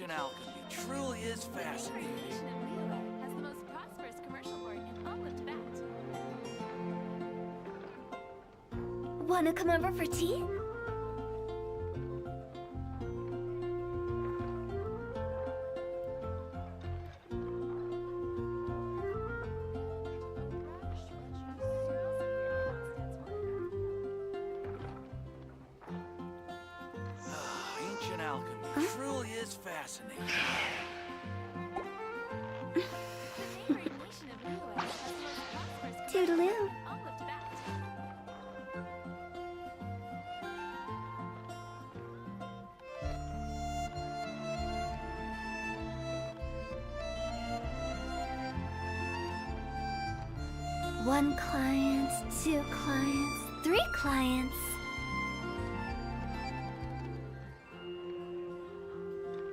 ancient alchemy truly is fascinating. Has the most prosperous commercial port in all of Tibet. Wanna come over for tea? Ancient alchemy truly is fascinating. The neighboring nation of Liyue has the most prosperous Toodaloo. commercial port in all of Tibet. One client, two clients, three clients.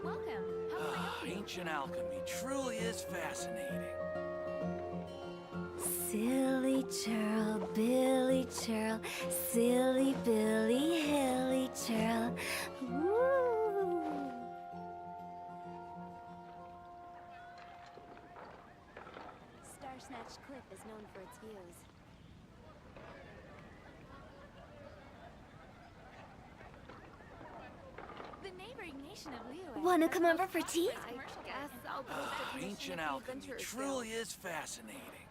Welcome. How can I help you? Ancient alchemy truly is fascinating. Silly churl, Billy churl, silly Billy, hilly churl. Woo! Star Snatch Cliff is known for its views. The neighboring nation of Liyue. Wanna has come the over most for tea? prosperous commercial port Guess in I'll all of post Tibet. a commission Ancient if the alchemy adventurers truly go. is fascinating.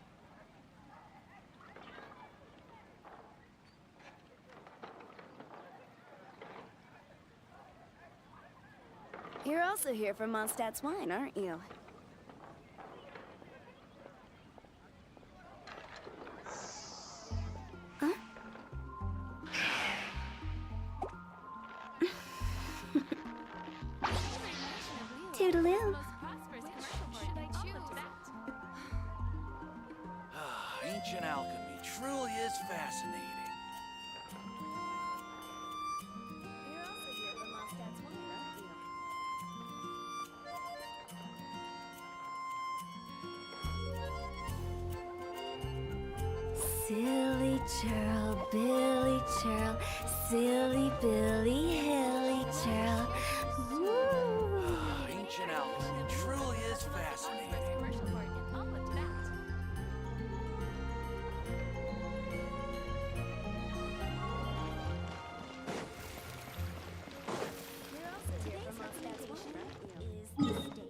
You're also here for Mondstadt's wine, aren't you? Toodaloo. The most prosperous commercial port in all of Tibet. Ancient alchemy truly is fascinating. You're also here for Mondstadt's wine, aren't you? Silly churl, Billy churl, silly Billy, hilly churl. Woo! Ancient alchemy truly is fascinating. Commercial port in all of Tibet. You're also here for Mondstadt's wine, aren't you? Is the steak.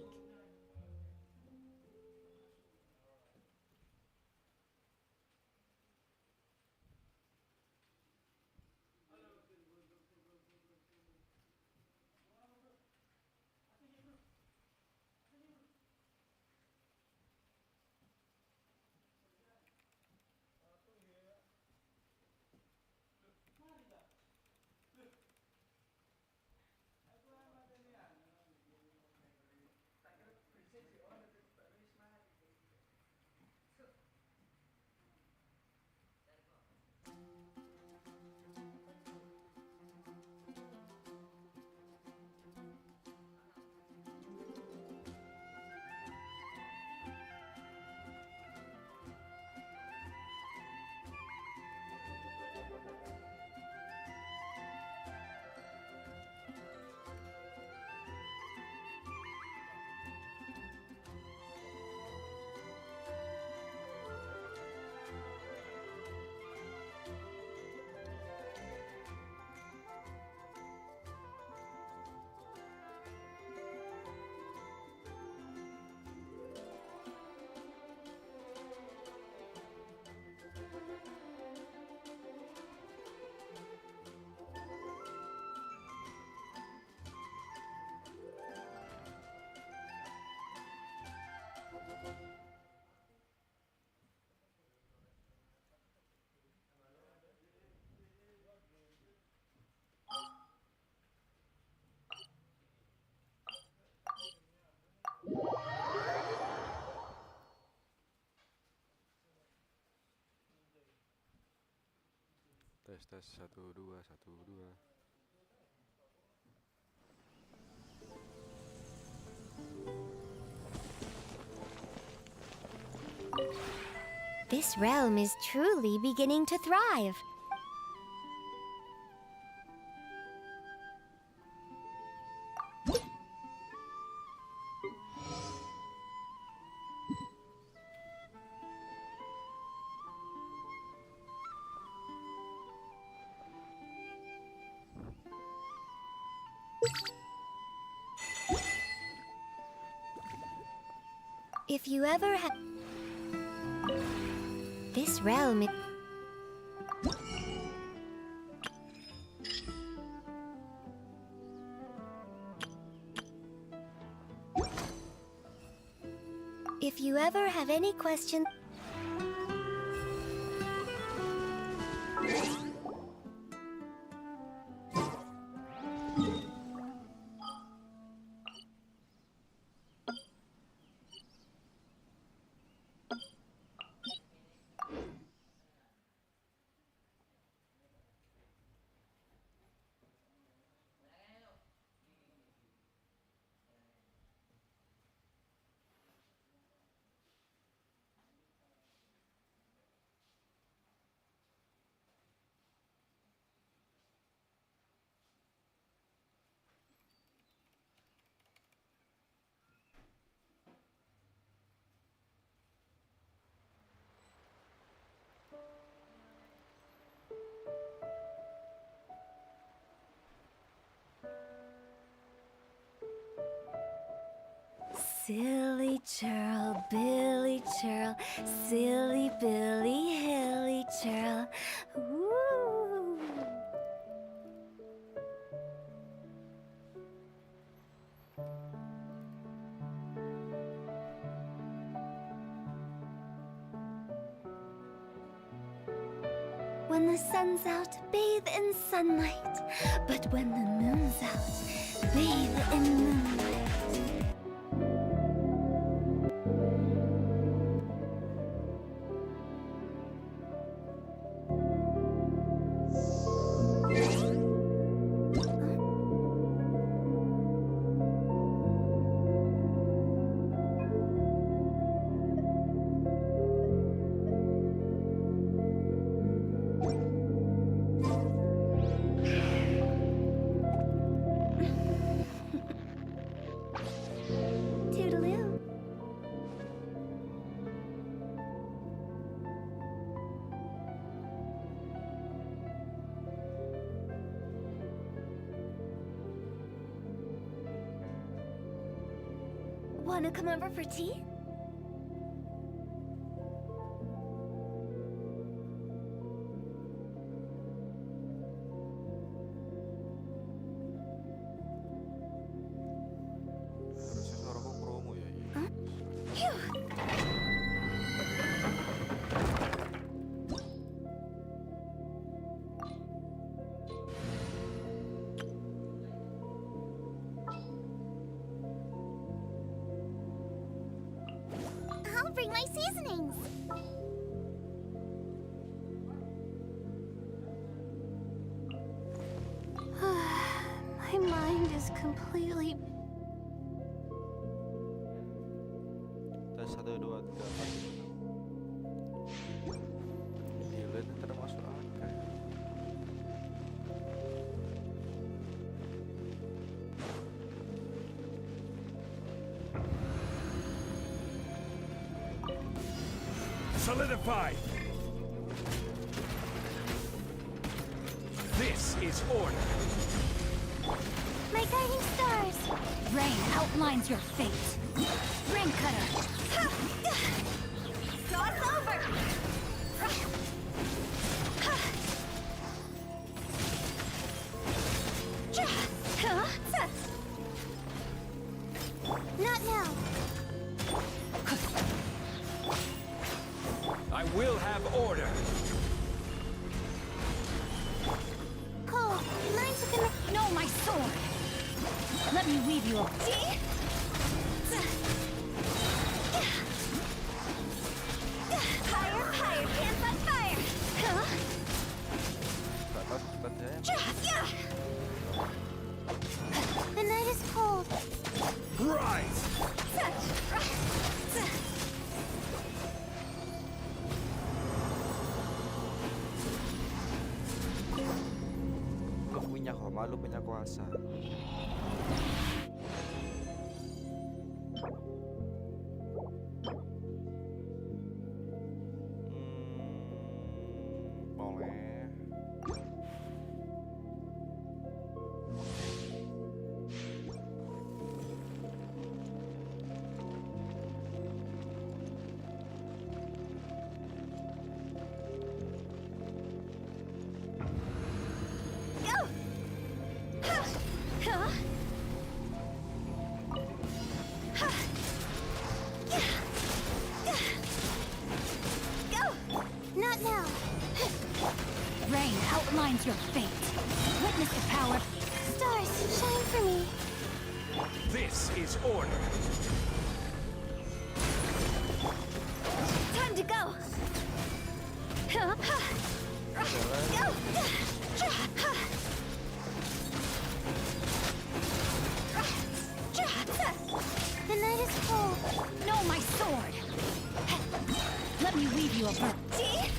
Tes tes 1 2 1 2. This realm is truly beginning to thrive. If you ever have this realm, if you ever have any questions, silly churl, Billy churl, silly Billy, hilly churl. Woo. When the sun's out, bathe in sunlight. But when the moon's out, bathe in moonlight. Toodaloo. Wanna come over for tea? Harusnya suaraku promo ya ini. Phew. I'll bring my seasonings. My mind is completely. Tes 1, 2, 3, 4. Gila, ini termasuk angka ya. Solidify! This is order. My guiding stars. Rain outlines your fate. Ring cutter. Cross over. Not now. I will have order. Cole, mind to commit. No, my sword. Let me weave you a Higher, higher, can't but fire. Gak tahu cepatnya. The night is cold. Rise! Lu punya koma, lu punya kuasa. Go! Not now. Rain outlines your fate. Witness the power. Stars, shine for me. This is order. Time to go. Go! The night is cold. No, my sword. Let me weave you a bird. See?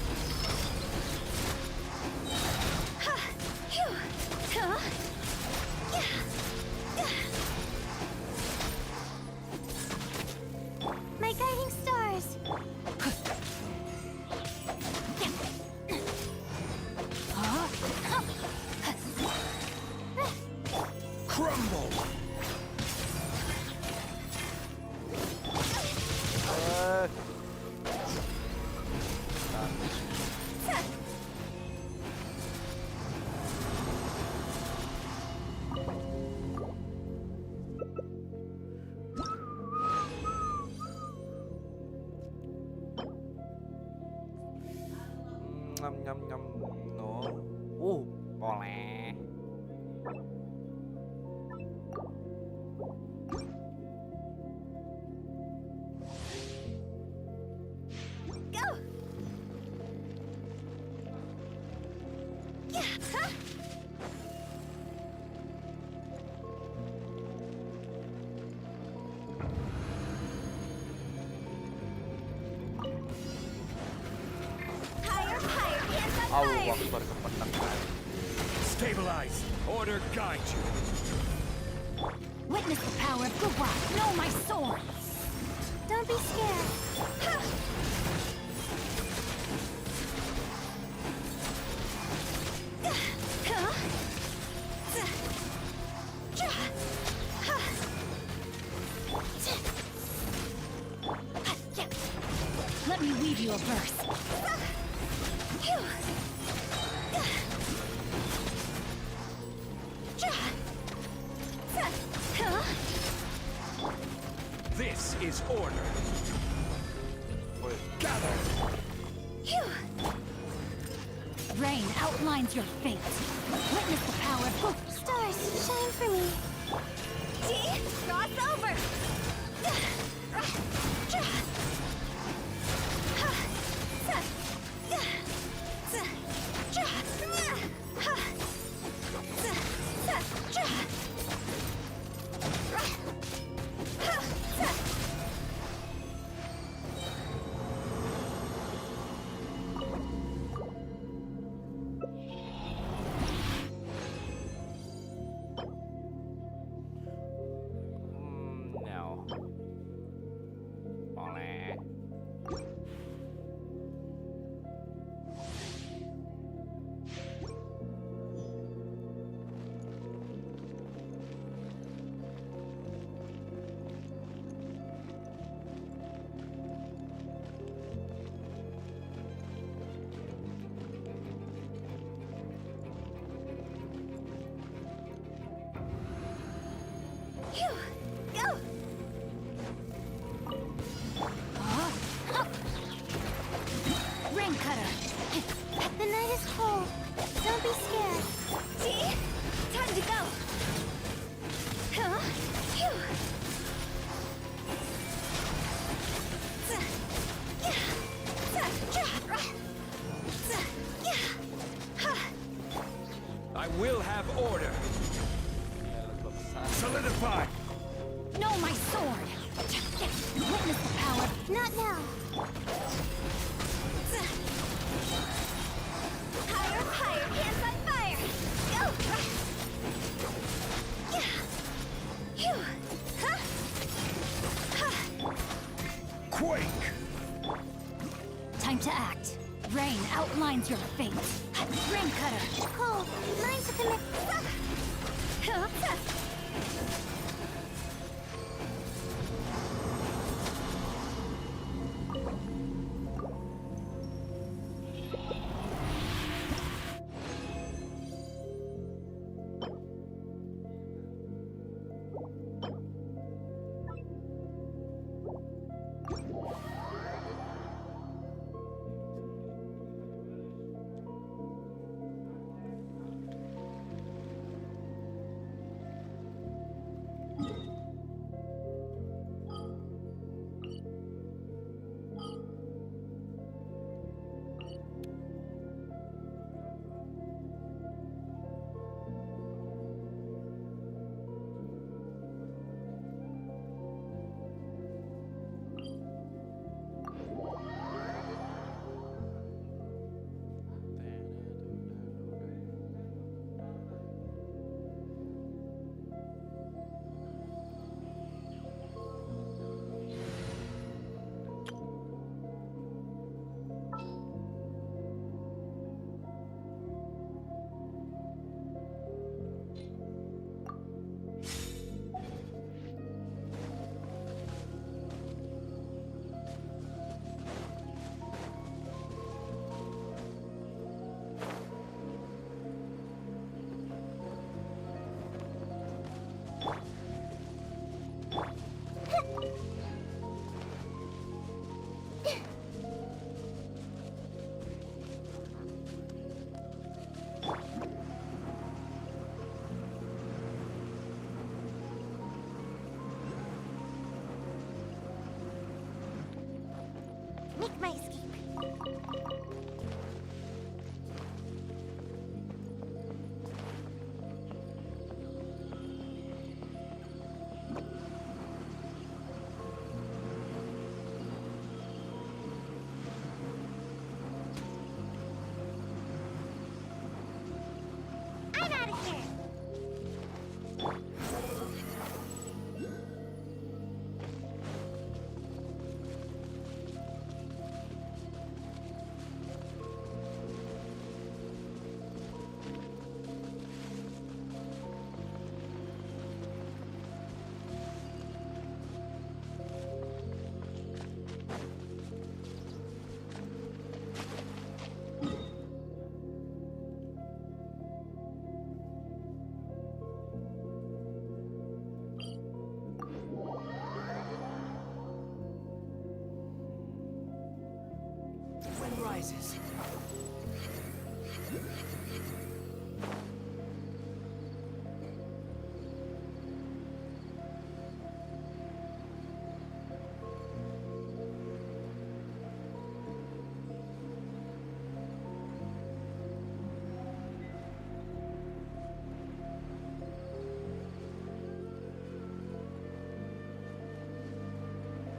My guiding stars. Crumble. Nyam nyam nyam no. Boleh. Go! Higher, higher, hands on Allahu fire! Akbar kepenekan. Stabilize. Order guide you. Witness the power of Gubra. Know my sword. Don't be scared. Let me weave you a verse. This is order. Woi, Gather. Rain outlines your fate. Witness the power of Gubra. Stars, shine for me. See? Cross over! no. Boleh. Go! Rain cutter. The night is cold. Don't be scared. See? Time to go. I will have order. Solidify. Know my sword. Witness the power. Not now. Higher, higher, hands on fire. Go! Quake. Time to act. Rain outlines your fate. Rain cutter. Cold. Mine to commit. wind rises.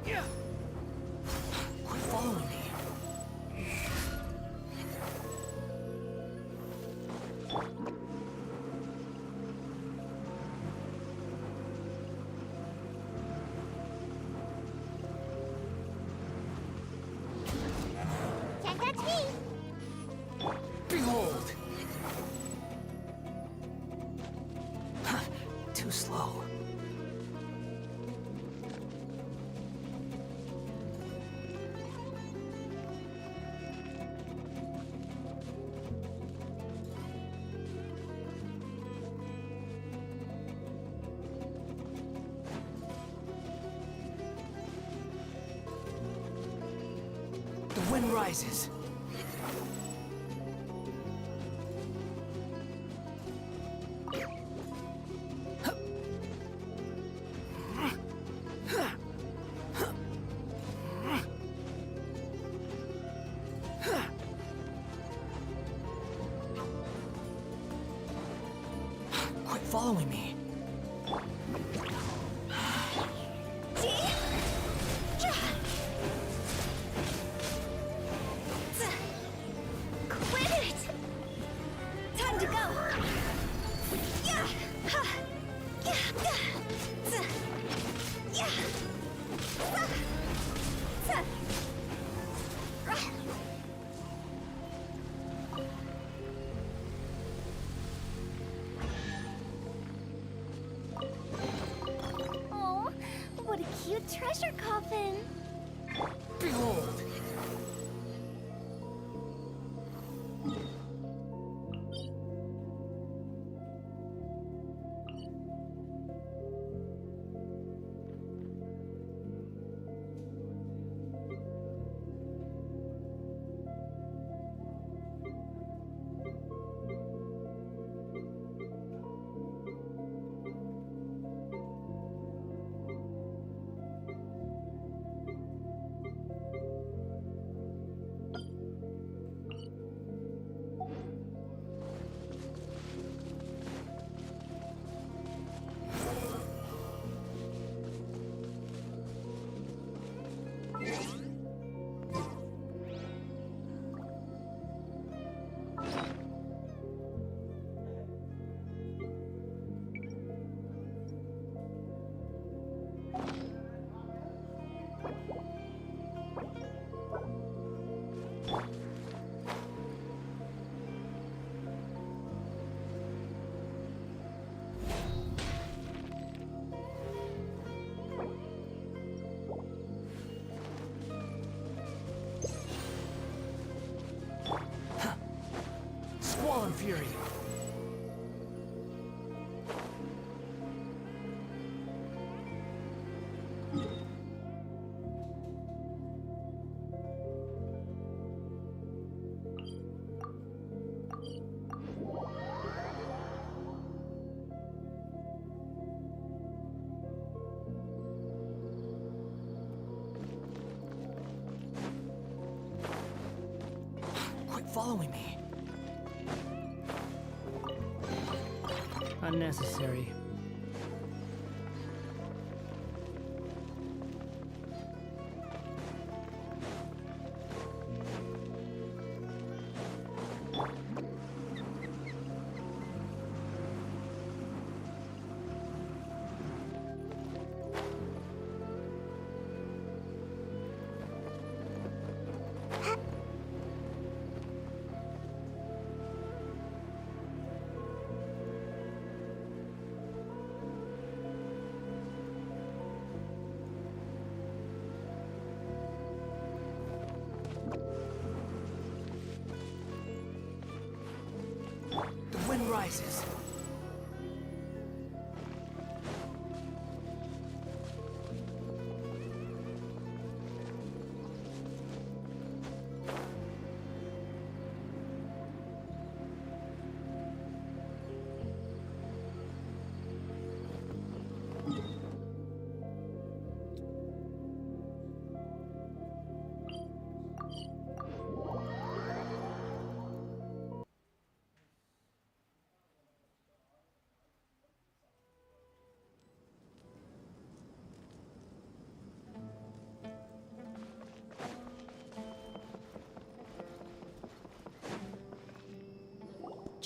Yeah. Quit following me. Can't catch me! Behold! Too slow. The wind rises. Quit following me. Quit it! Time to go! Yeah! Ha! Yeah! Yeah! Yeah! Oh, what a cute treasure coffin! Behold! Squall and fury. Quit following me. Unnecessary. The wind rises.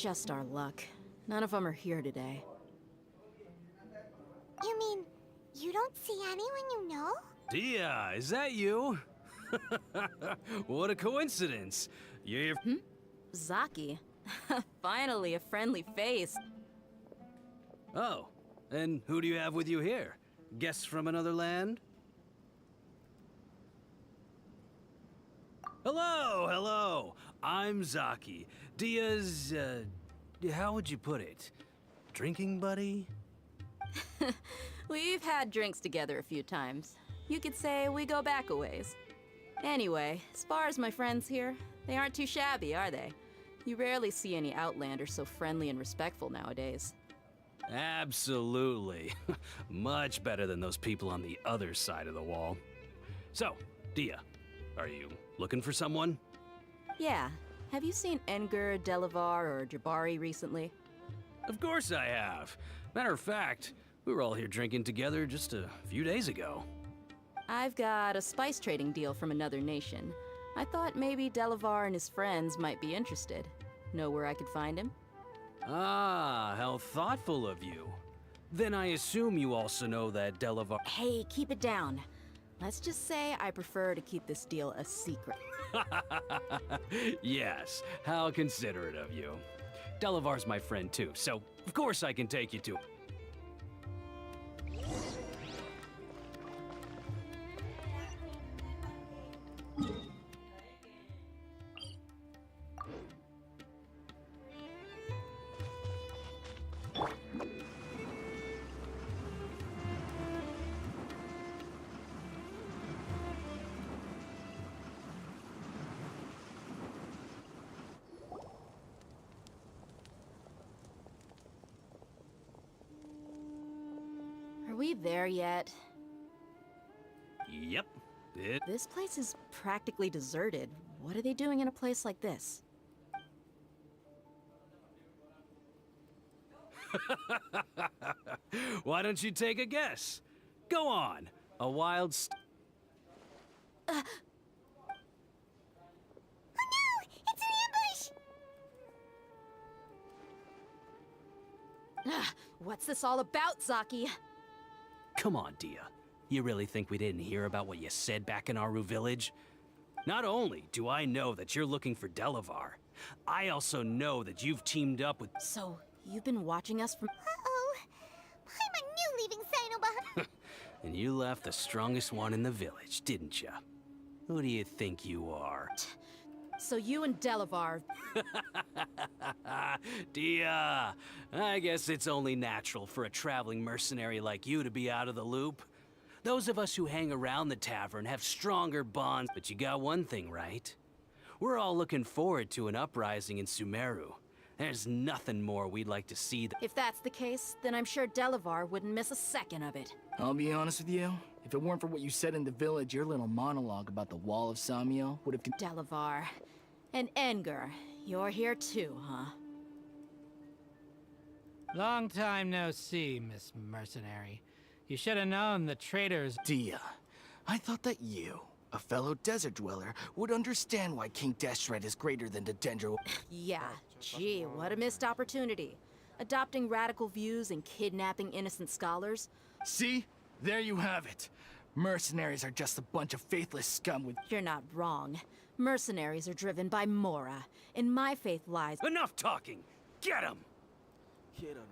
Just our luck. None of them are here today. You mean, you don't see anyone you know? Dia, is that you? What a coincidence. You're... Zaki. Finally, a friendly face. Oh, and who do you have with you here? Guests from another land? Hello, hello. I'm Zaki. Dia's, how would you put it? Drinking buddy? We've had drinks together a few times. You could say we go back a ways. Anyway, as far as my friends here, they aren't too shabby, are they? You rarely see any Outlanders so friendly and respectful nowadays. Absolutely. Much better than those people on the other side of the wall. So, Dia, are you looking for someone? Yeah. Have you seen Enger, Delavar, or Jabari recently? Of course I have. Matter of fact, we were all here drinking together just a few days ago. I've got a spice trading deal from another nation. I thought maybe Delavar and his friends might be interested. Know where I could find him? Ah, how thoughtful of you. Then I assume you also know that Delavar... Hey, keep it down. Let's just say I prefer to keep this deal a secret. Yes, how considerate of you. Delavar's my friend too, so of course I can take you to... Are we there yet? Yep, This place is practically deserted. What are they doing in a place like this? Why don't you take a guess? Go on. A wild Oh no! It's an ambush! What's this all about, Zaki? Come on, Dia. You really think we didn't hear about what you said back in Aru village? Not only do I know that you're looking for Delavar, I also know that you've teamed up with... So, you've been watching us from... Uh-oh. I'm a new leaving Sanoba. And you left the strongest one in the village, didn't you? Who do you think you are? So you and Delavar... Dia, I guess it's only natural for a traveling mercenary like you to be out of the loop. Those of us who hang around the tavern have stronger bonds, but you got one thing right. We're all looking forward to an uprising in Sumeru. There's nothing more we'd like to see. If that's the case, then I'm sure Delavar wouldn't miss a second of it. I'll be honest with you. If it weren't for what you said in the village, your little monologue about the Wall of Samiel would have... Delavar. And Enger, you're here too, huh? Long time no see, Miss Mercenary. You should have known the traitors... Dia, I thought that you, a fellow desert dweller, would understand why King Deshret is greater than the Dendro... Yeah, gee, what a missed opportunity. Adopting radical views and kidnapping innocent scholars. See? There you have it. Mercenaries are just a bunch of faithless scum with... You're not wrong. Mercenaries are driven by Mora, and my faith lies... Enough talking! Get him! Get out of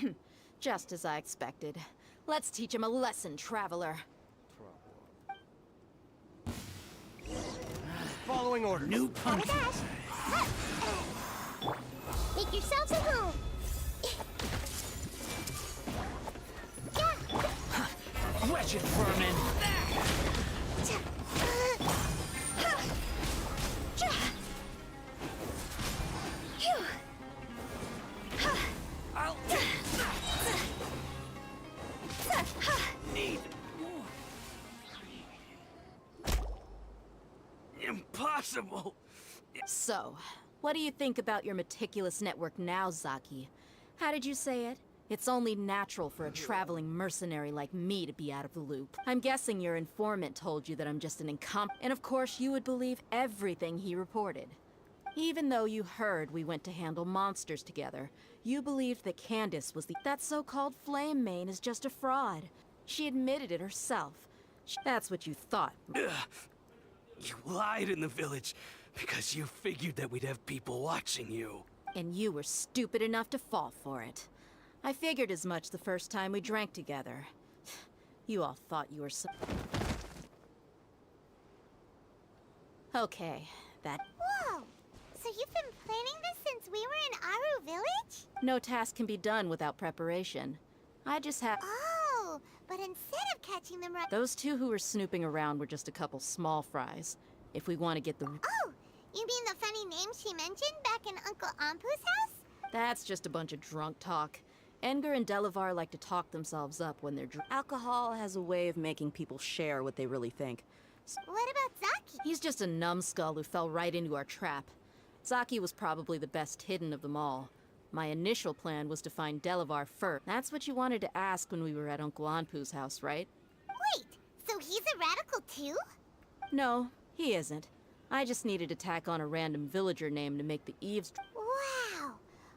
the way. Just as I expected. Let's teach him a lesson, traveler. Following orders. New Oh punch! my gosh! Make yourselves at home! Wretched vermin! Need impossible! So, what do you think about your meticulous network now, Zaki? How did you say it? It's only natural for a traveling mercenary like me to be out of the loop. I'm guessing your informant told you that I'm just an and of course you would believe everything he reported. Even though you heard we went to handle monsters together, you believed that Candace was that so-called flame main is just a fraud. She admitted it herself. That's what you thought. You lied in the village because you figured that we'd have people watching you. And you were stupid enough to fall for it. I figured as much the first time we drank together. You all thought you were so... Okay, that... Whoa! So you've been planning this since we were in Aru Village? No task can be done without preparation. I just have... Oh, but instead of catching them right... Those two who were snooping around were just a couple small fries. If we want to get the... Oh, you mean the funny name she mentioned back in Uncle Ampu's house? That's just a bunch of drunk talk. Edgar and Delavar like to talk themselves up when they're drunk. Alcohol has a way of making people share what they really think. What about Zaki? He's just a numbskull who fell right into our trap. Zaki was probably the best hidden of them all. My initial plan was to find Delavar first. That's what you wanted to ask when we were at Uncle Anpu's house, right? Wait, so he's a radical too? No, he isn't. I just needed to tack on a random villager name to make the eaves... Wow,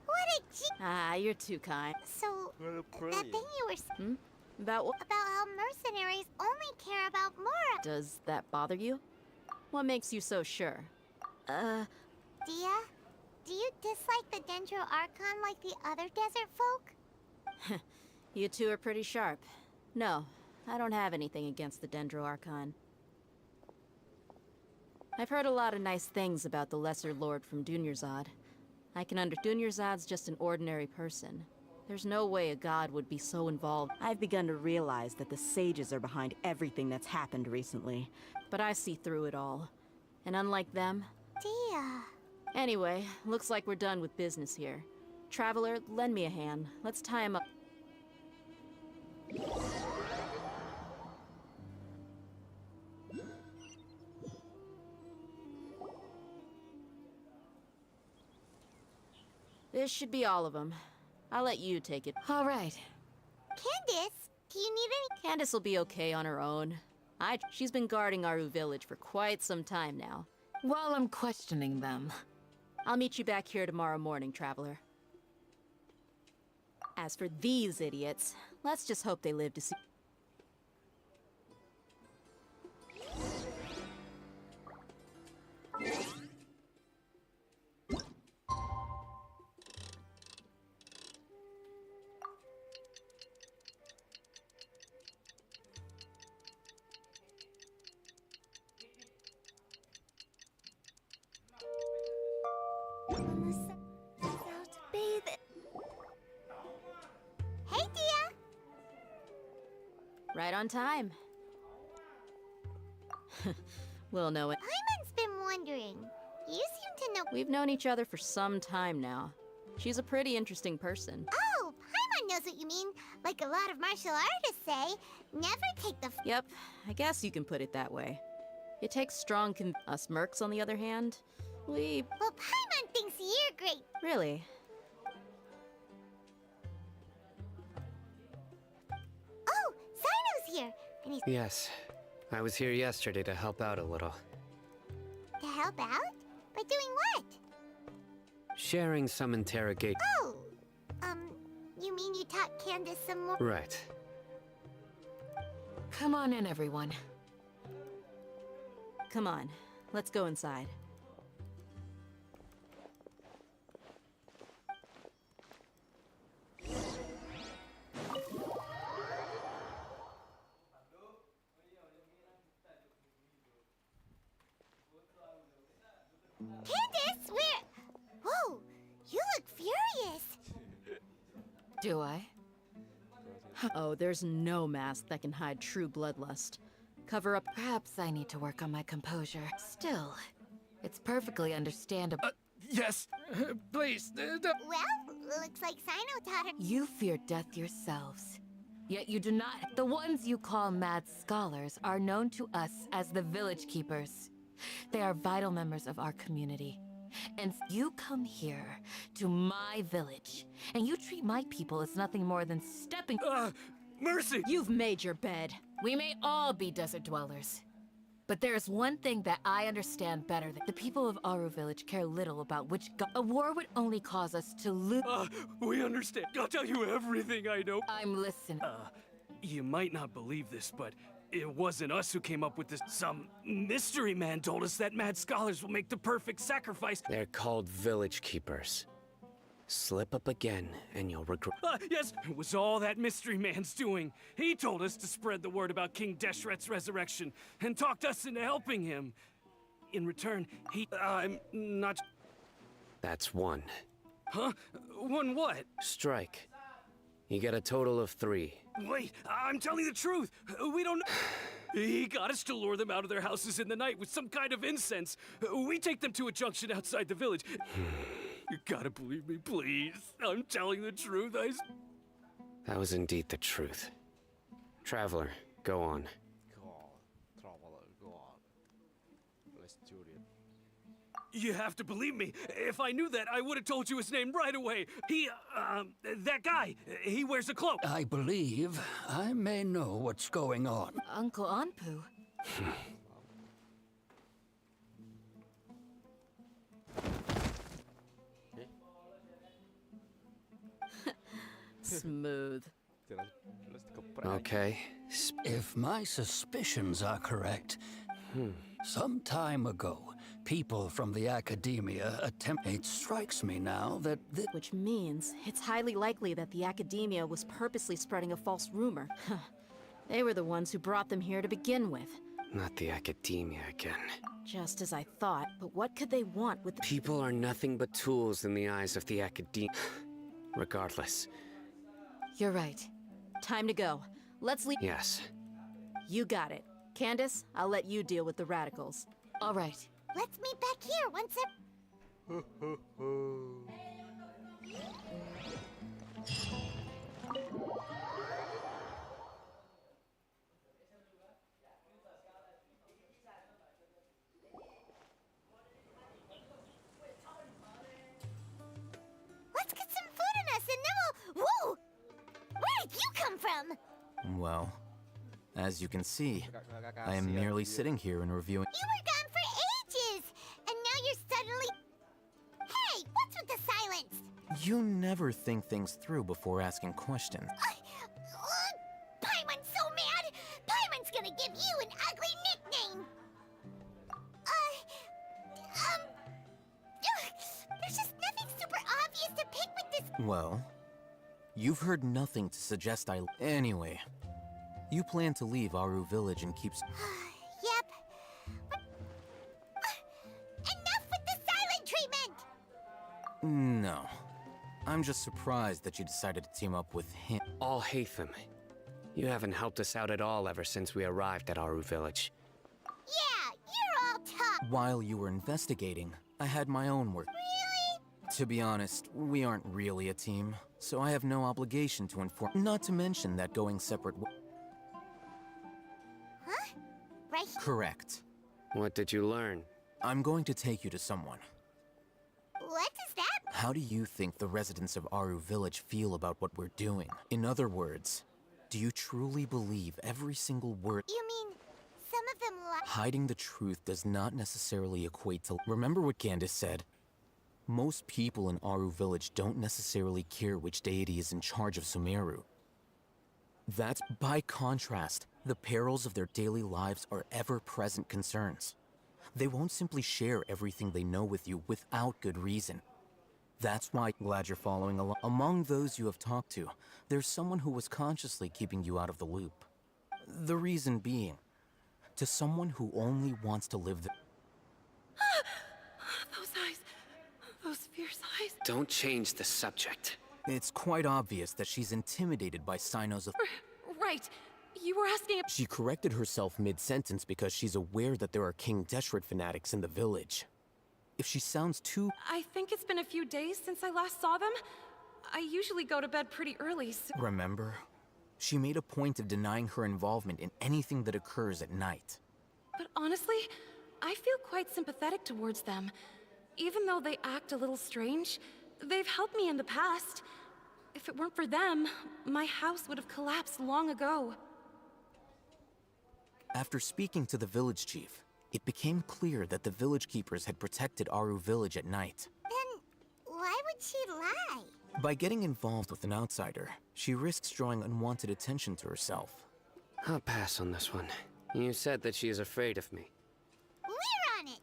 what a Ah, you're too kind. So, that thing you were saying About what? about how mercenaries only care about Mora. Does that bother you? What makes you so sure? Dia, do you dislike the Dendro Archon like the other desert folk? You two are pretty sharp. No, I don't have anything against the Dendro Archon. I've heard a lot of nice things about the Lesser Lord from Dunyarzad. I can Dunyarzad's just an ordinary person. There's no way a god would be so involved. I've begun to realize that the sages are behind everything that's happened recently. But I see through it all. And unlike them... Dia. Anyway, looks like we're done with business here. Traveler, lend me a hand. Let's tie him up. This should be all of them. I'll let you take it. All right. Candace, do you need any... Candace will be okay on her own. She's been guarding Aru Village for quite some time now. While I'm questioning them. I'll meet you back here tomorrow morning, Traveler. As for these idiots, let's just hope they live to see... When the sun comes out, bathe it. Hey, Dia! Right on time. We'll know it. Paimon's been wondering. You seem to know... We've known each other for some time now. She's a pretty interesting person. Oh, Paimon knows what you mean. Like a lot of martial artists say, never take the... Yep, I guess you can put it that way. It takes strong us mercs, on the other hand, we... Well, Paimon thinks you're great. Really? Oh, Sino's here. And he's... Yes. I was here yesterday to help out a little. To help out? By doing what? Sharing some interrogate. Oh, you mean you taught Candace some more? Right. Come on in, everyone. Come on, let's go inside. Candace, where... Whoa, you look furious. Do I? Oh, there's no mask that can hide true bloodlust. Cover up... Perhaps I need to work on my composure. Still, it's perfectly understandable. Yes, please. Well, looks like Sino taught her... You fear death yourselves. Yet you do not. The ones you call mad scholars are known to us as the village keepers. They are vital members of our community. And you come here to my village, and you treat my people as nothing more than stepping... Mercy! You've made your bed. We may all be desert dwellers, But there's one thing that I understand better. That the people of Aru Village care little about which a war would only cause us to lose. We understand. I'll tell you everything I know. I'm listening. You might not believe this, but it wasn't us who came up with this. Some mystery man told us that mad scholars will make the perfect sacrifice. They're called village keepers. Slip up again, and you'll regret. Yes, it was all that mystery man's doing. He told us to spread the word about King Deshret's resurrection and talked us into helping him. In return, I'm not. That's one. Huh? One what? Strike. You get a total of 3. Wait, I'm telling the truth. We don't know. He got us to lure them out of their houses in the night with some kind of incense. We take them to a junction outside the village. You gotta believe me, please. I'm telling the truth. That was indeed the truth. Traveler, go on. Traveler, go on. Let's do it. You have to believe me. If I knew that, I would have told you his name right away. That guy, he wears a cloak. I believe I may know what's going on. Uncle Anpu. Smooth. Okay. If my suspicions are correct, some time ago, people from the academia It strikes me now that Which means it's highly likely that the academia was purposely spreading a false rumor. They were the ones who brought them here to begin with. Not the academia again. Just as I thought, but what could they want with the— People are nothing but tools in the eyes of the academia. Regardless. You're right. Time to go. Let's leave— Yes. You got it. Candace, I'll let you deal with the radicals. All right. Let's meet back here once Let's get some food in us and then we'll— Whoa! Where did you come from? Well, as you can see, I am merely sitting here and reviewing— You were gone for ages! And now you're suddenly— Hey, what's with the silence? You never think things through before asking questions. Paimon's so mad! Paimon's gonna give you an ugly nickname! There's just nothing super obvious to pick with this— Well, you've heard nothing to suggest I— Anyway, you plan to leave Aru Village and keep— Yep. But— enough with the silent treatment! No. I'm just surprised that you decided to team up with him. All Hatham. You haven't helped us out at all ever since we arrived at Aru Village. Yeah, you're all tough. While you were investigating, I had my own work. Really? To be honest, we aren't really a team, so I have no obligation to inform— Not to mention that going separate— Huh? Right? Correct. What did you learn? I'm going to take you to someone. What is that? How do you think the residents of Aru Village feel about what we're doing? In other words, do you truly believe every single word— You mean some of them lie? Hiding the truth does not necessarily equate to— Remember what Candace said? Most people in Aru Village don't necessarily care which deity is in charge of Sumeru. That's— By contrast, the perils of their daily lives are ever-present concerns. They won't simply share everything they know with you without good reason. That's why— Glad you're following along. Among those you have talked to, there's someone who was consciously keeping you out of the loop. The reason being, to someone who only wants to live the— Those eyes. Those fierce eyes. Don't change the subject. It's quite obvious that she's intimidated by Sino's— Right. You were asking— She corrected herself mid-sentence because she's aware that there are King Deshret fanatics in the village. If she sounds too— I think it's been a few days since I last saw them. I usually go to bed pretty early, so— Remember? She made a point of denying her involvement in anything that occurs at night. But honestly, I feel quite sympathetic towards them. Even though they act a little strange, they've helped me in the past. If it weren't for them, my house would have collapsed long ago. After speaking to the village chief, it became clear that the village keepers had protected Aru village at night. Then why would she lie? By getting involved with an outsider, she risks drawing unwanted attention to herself. I'll pass on this one. You said that she is afraid of me. We're on it!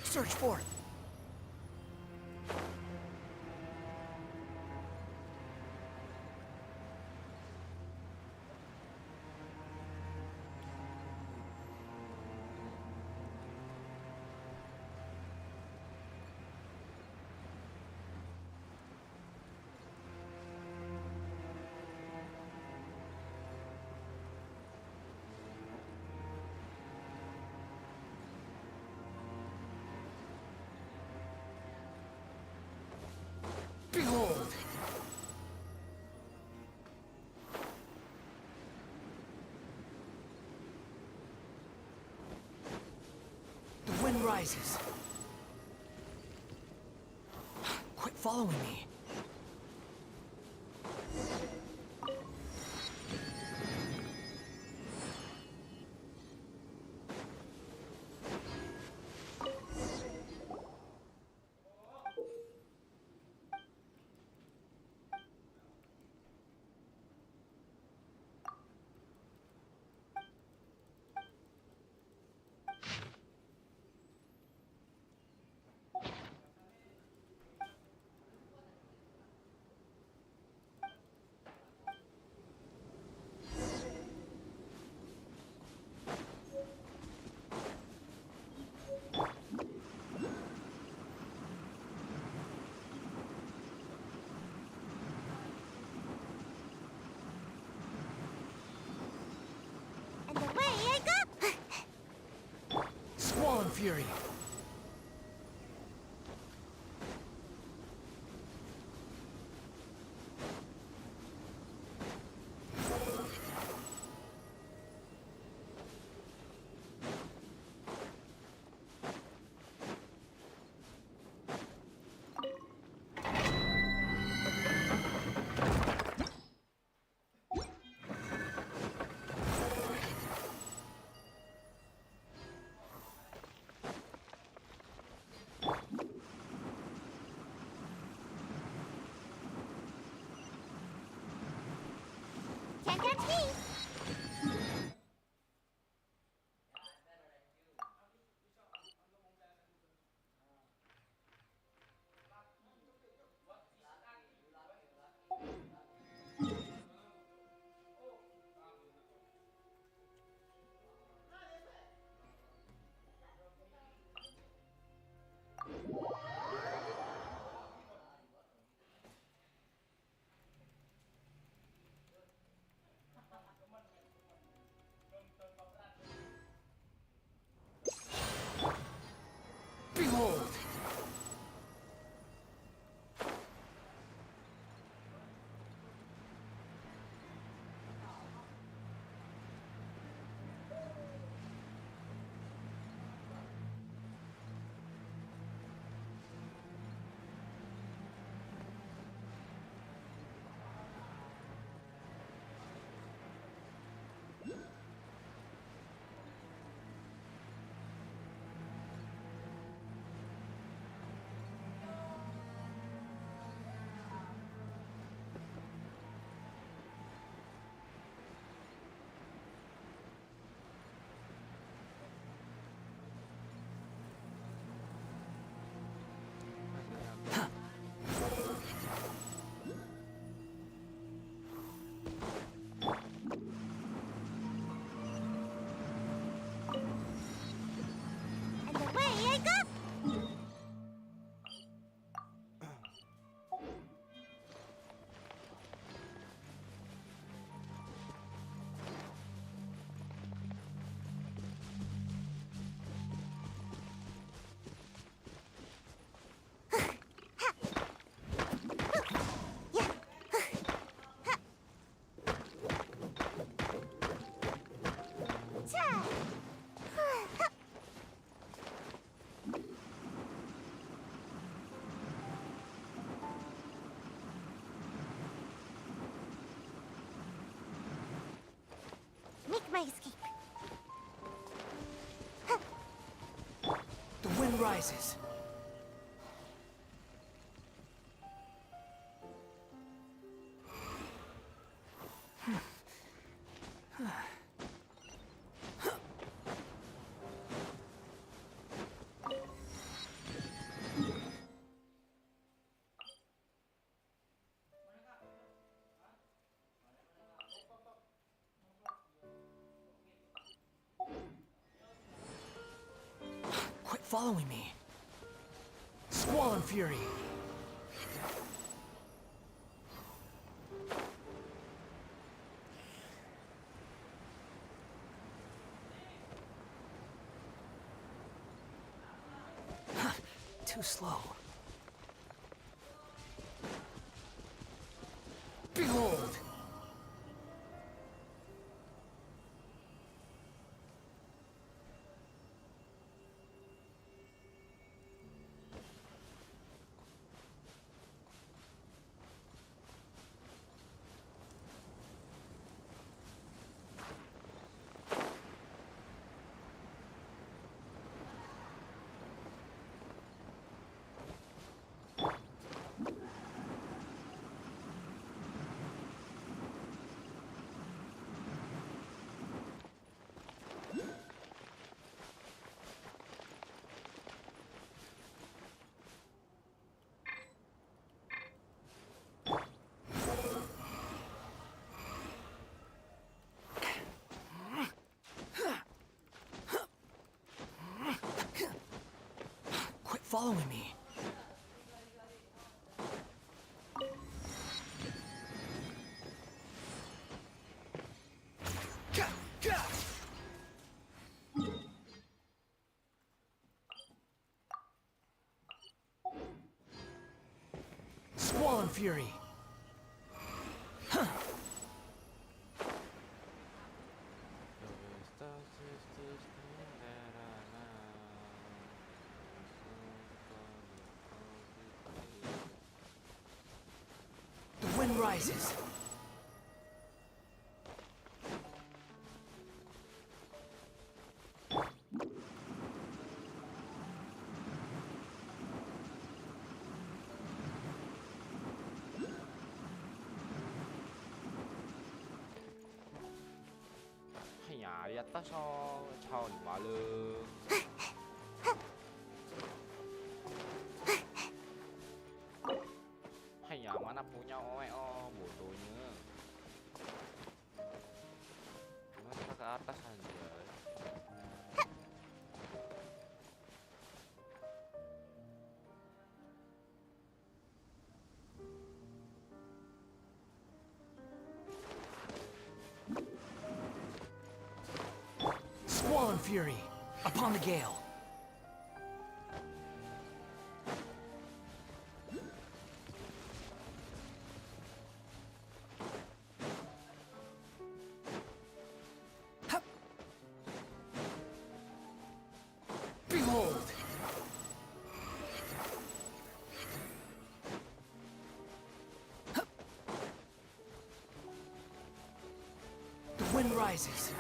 Search forth. Behold! The wind rises. Quit following me. And away I go! Squall and fury. Can't catch me! I escape? The wind rises. Quit following me. Squall and fury. Too slow. Behold! Quit following me. Squall and fury. The wind rises. Di atas oh, ciao di malam. Hanya mana punya oe oh bodohnya. Cuma kita ke atas aja. Squall and fury, upon the gale. Hup. Behold! Hup. The wind rises.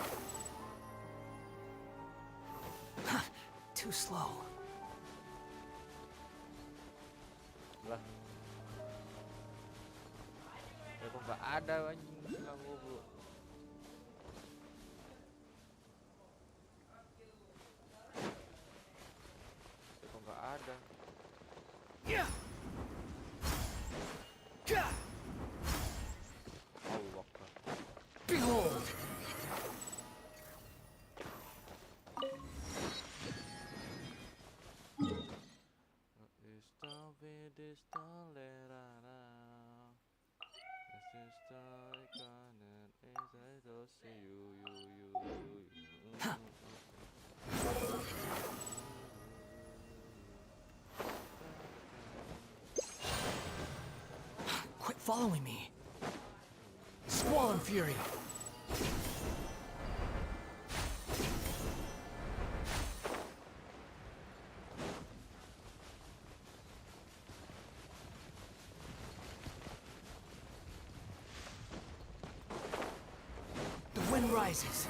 Too slow. Lah. Ya kok nggak ada anjing bilang goblok. Ya kok nggak ada. Allah Akbar. Behold! Quit following me. Squall and fury. The wind rises.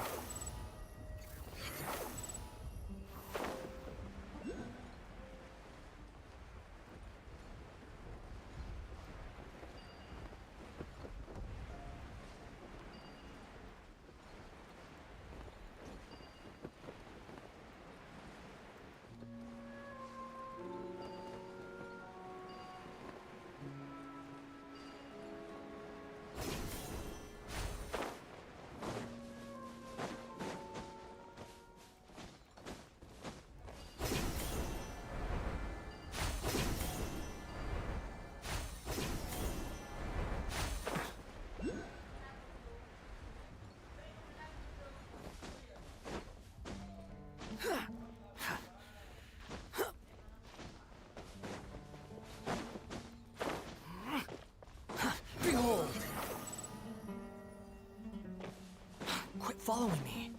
following me.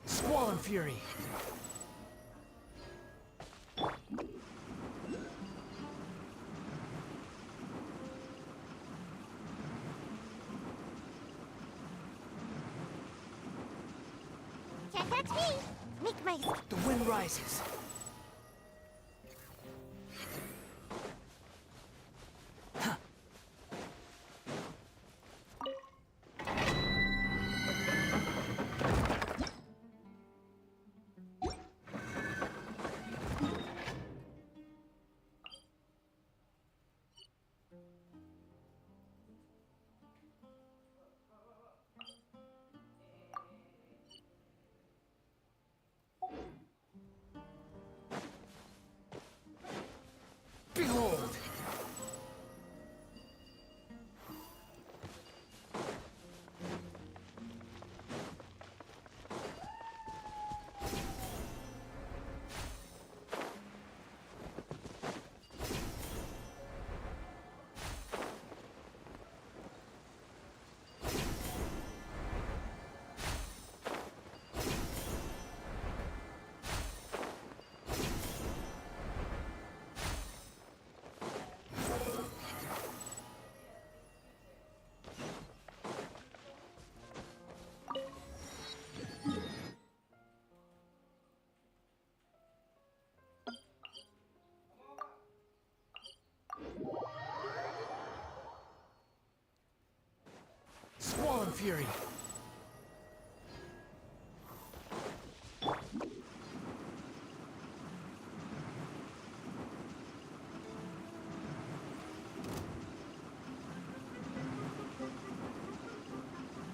Squall and fury. Can't catch me! Make my... The wind rises. Behold! Squall and fury.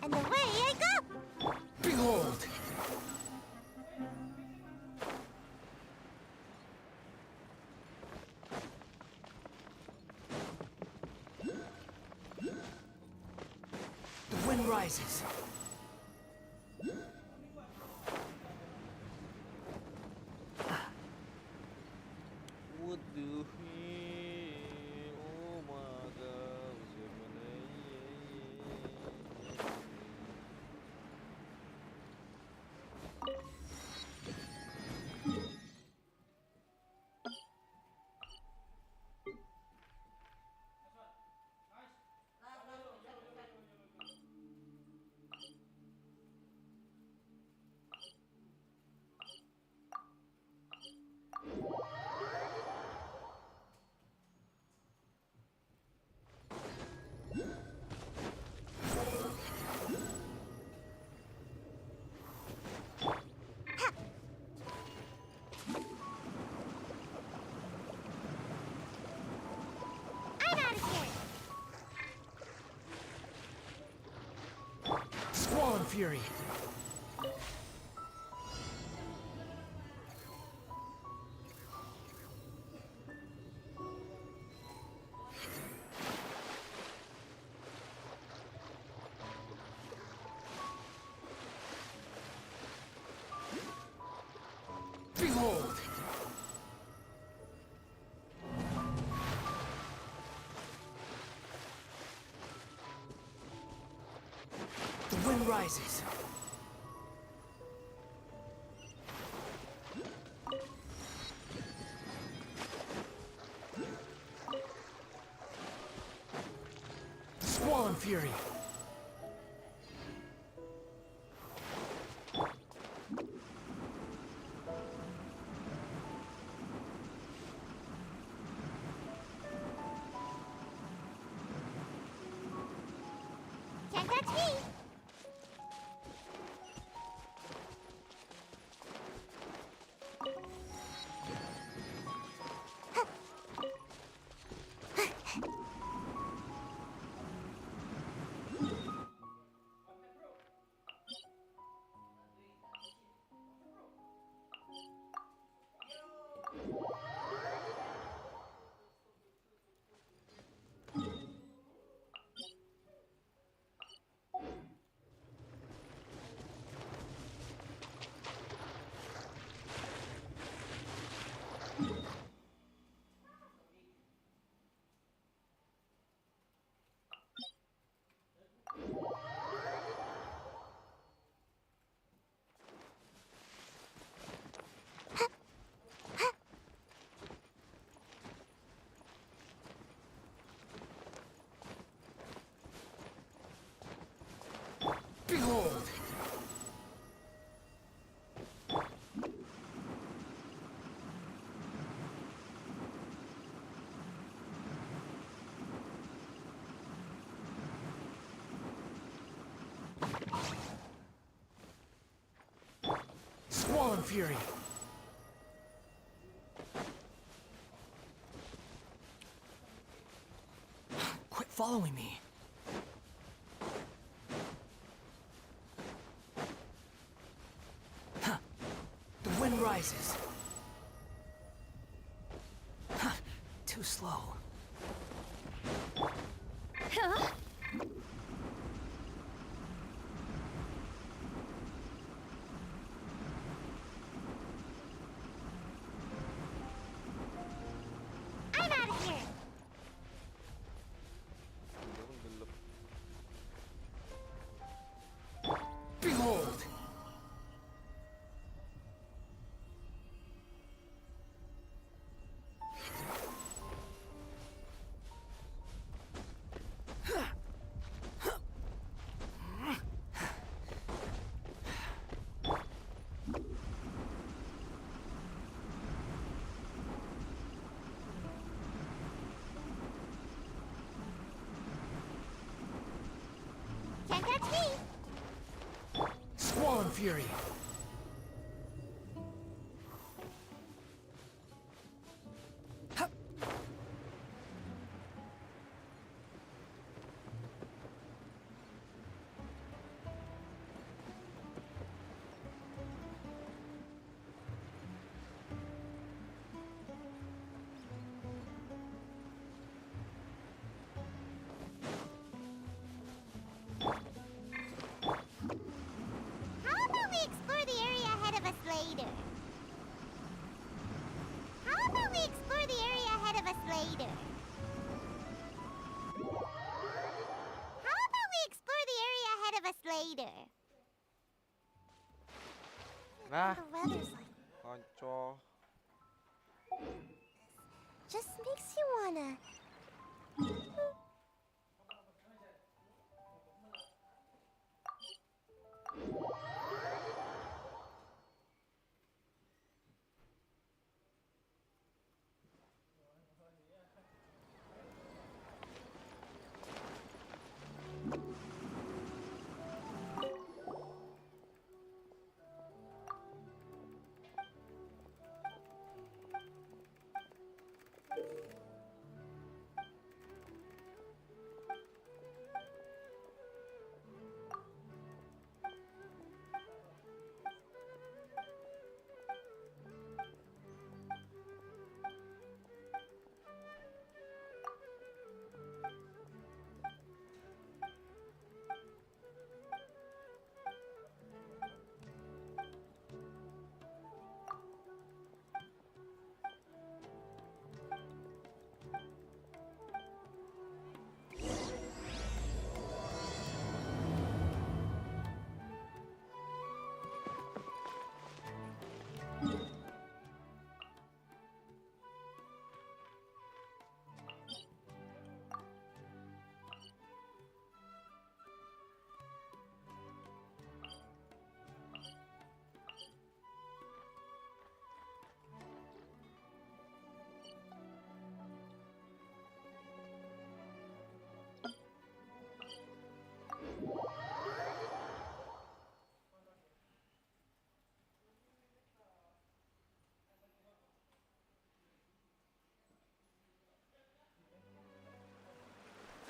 And away I go! Behold! The wind rises. I'm out of here! Squall and fury. Behold! The wind rises. Squall and fury. Can't catch me! fury. Quit following me. Huh. The wind rises. Huh. Too slow. Huh? I'm out of here. Behold! Can't catch me. Squall and fury. Hup. How about we explore the area ahead of us later? How about we explore the area ahead of us later? How about we explore the area ahead of us later? Nah, The weather's like konco. just makes you wanna.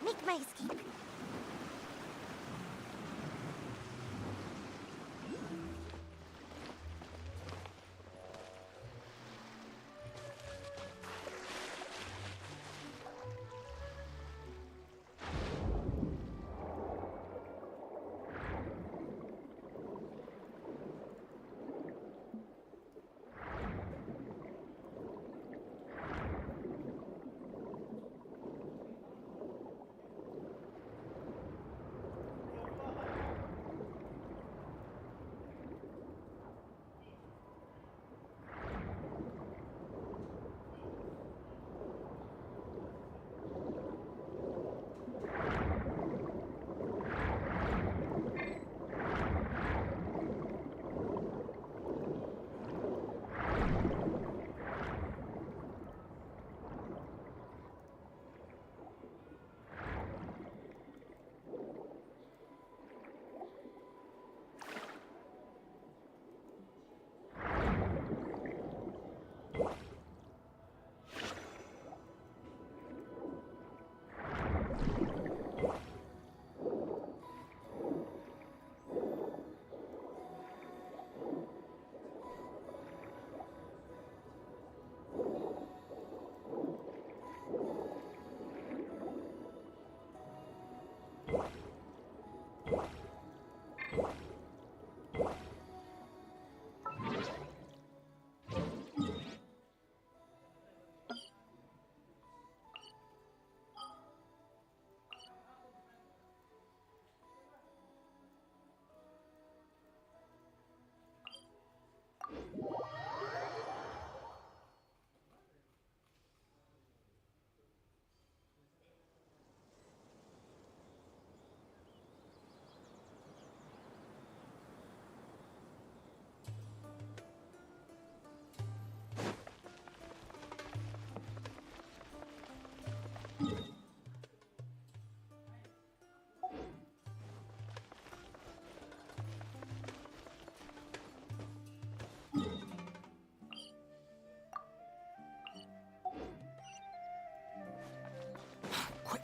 Make my escape.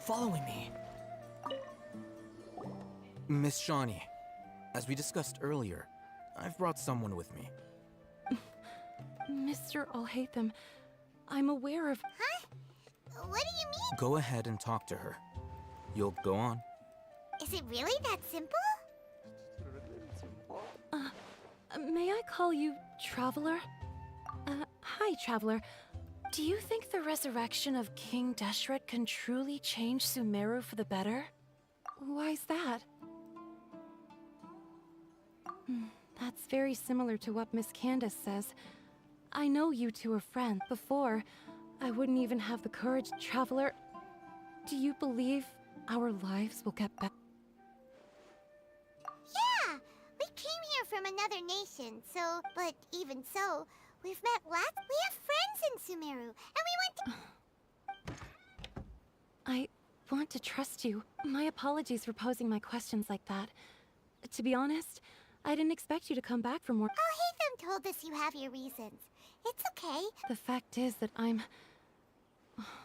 following me. Miss Shawnee, as we discussed earlier, I've brought someone with me. Mr. Alhaitham, I'm aware of... Huh? What do you mean? Go ahead and talk to her. You'll go on. Is it really that simple? May I call you Traveler? Hi, Traveler. Do you think the resurrection of King Deshret can truly change Sumeru for the better? Why's that? That's very similar to what Miss Candace says. I know you two are friends. Before, I wouldn't even have the courage. Traveler, do you believe our lives will get better? Yeah! We came here from another nation, but even so, we've met we have friends in Sumeru, and we went to... I want to trust you. My apologies for posing my questions like that. To be honest, I didn't expect you to come back for more. Alhaitham told us you have your reasons. It's okay. The fact is that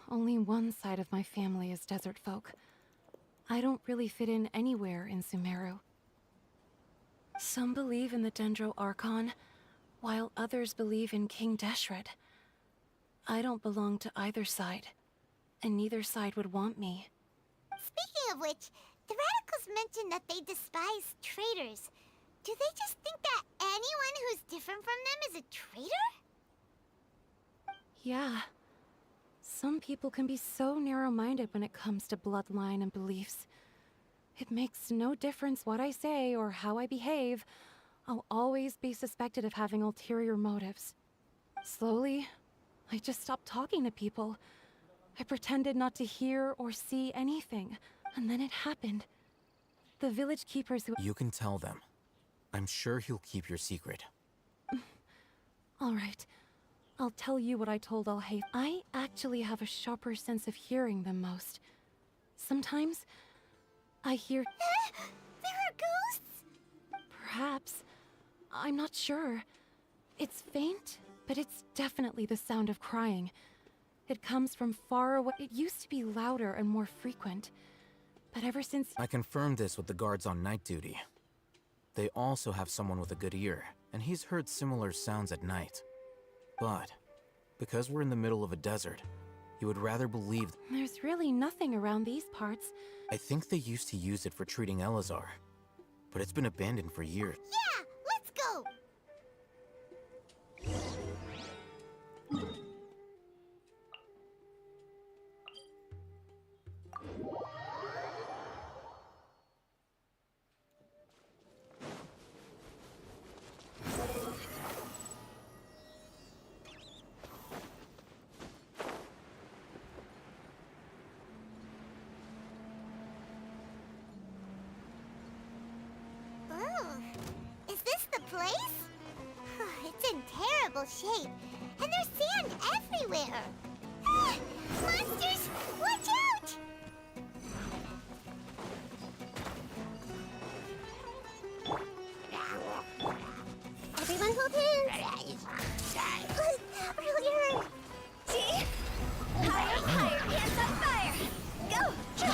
only one side of my family is desert folk. I don't really fit in anywhere in Sumeru. Some believe in the Dendro Archon, while others believe in King Deshret. I don't belong to either side, and neither side would want me. Speaking of which, the radicals mentioned that they despise traitors. Do they just think that anyone who's different from them is a traitor? Yeah. Some people can be so narrow-minded when it comes to bloodline and beliefs. It makes no difference what I say or how I behave. I'll always be suspected of having ulterior motives. Slowly, I just stopped talking to people. I pretended not to hear or see anything, and then it happened. The village keepers who— You can tell them. I'm sure he'll keep your secret. All right. I'll tell you what I told Alhaith. I actually have a sharper sense of hearing than most. Sometimes, I hear— There are ghosts? Perhaps. I'm not sure. It's faint, but it's definitely the sound of crying. It comes from far away. It used to be louder and more frequent. But ever since— I confirmed this with the guards on night duty. They also have someone with a good ear, and he's heard similar sounds at night. But, because we're in the middle of a desert, he would rather believe— There's really nothing around these parts. I think they used to use it for treating Elazar, but it's been abandoned for years. Yeah, let's go! Is this the place? It's in terrible shape, and there's sand everywhere. Ah, monsters, watch out! Everyone hold hands. Really hurt. See? Higher, higher, hands on fire. Go! Go!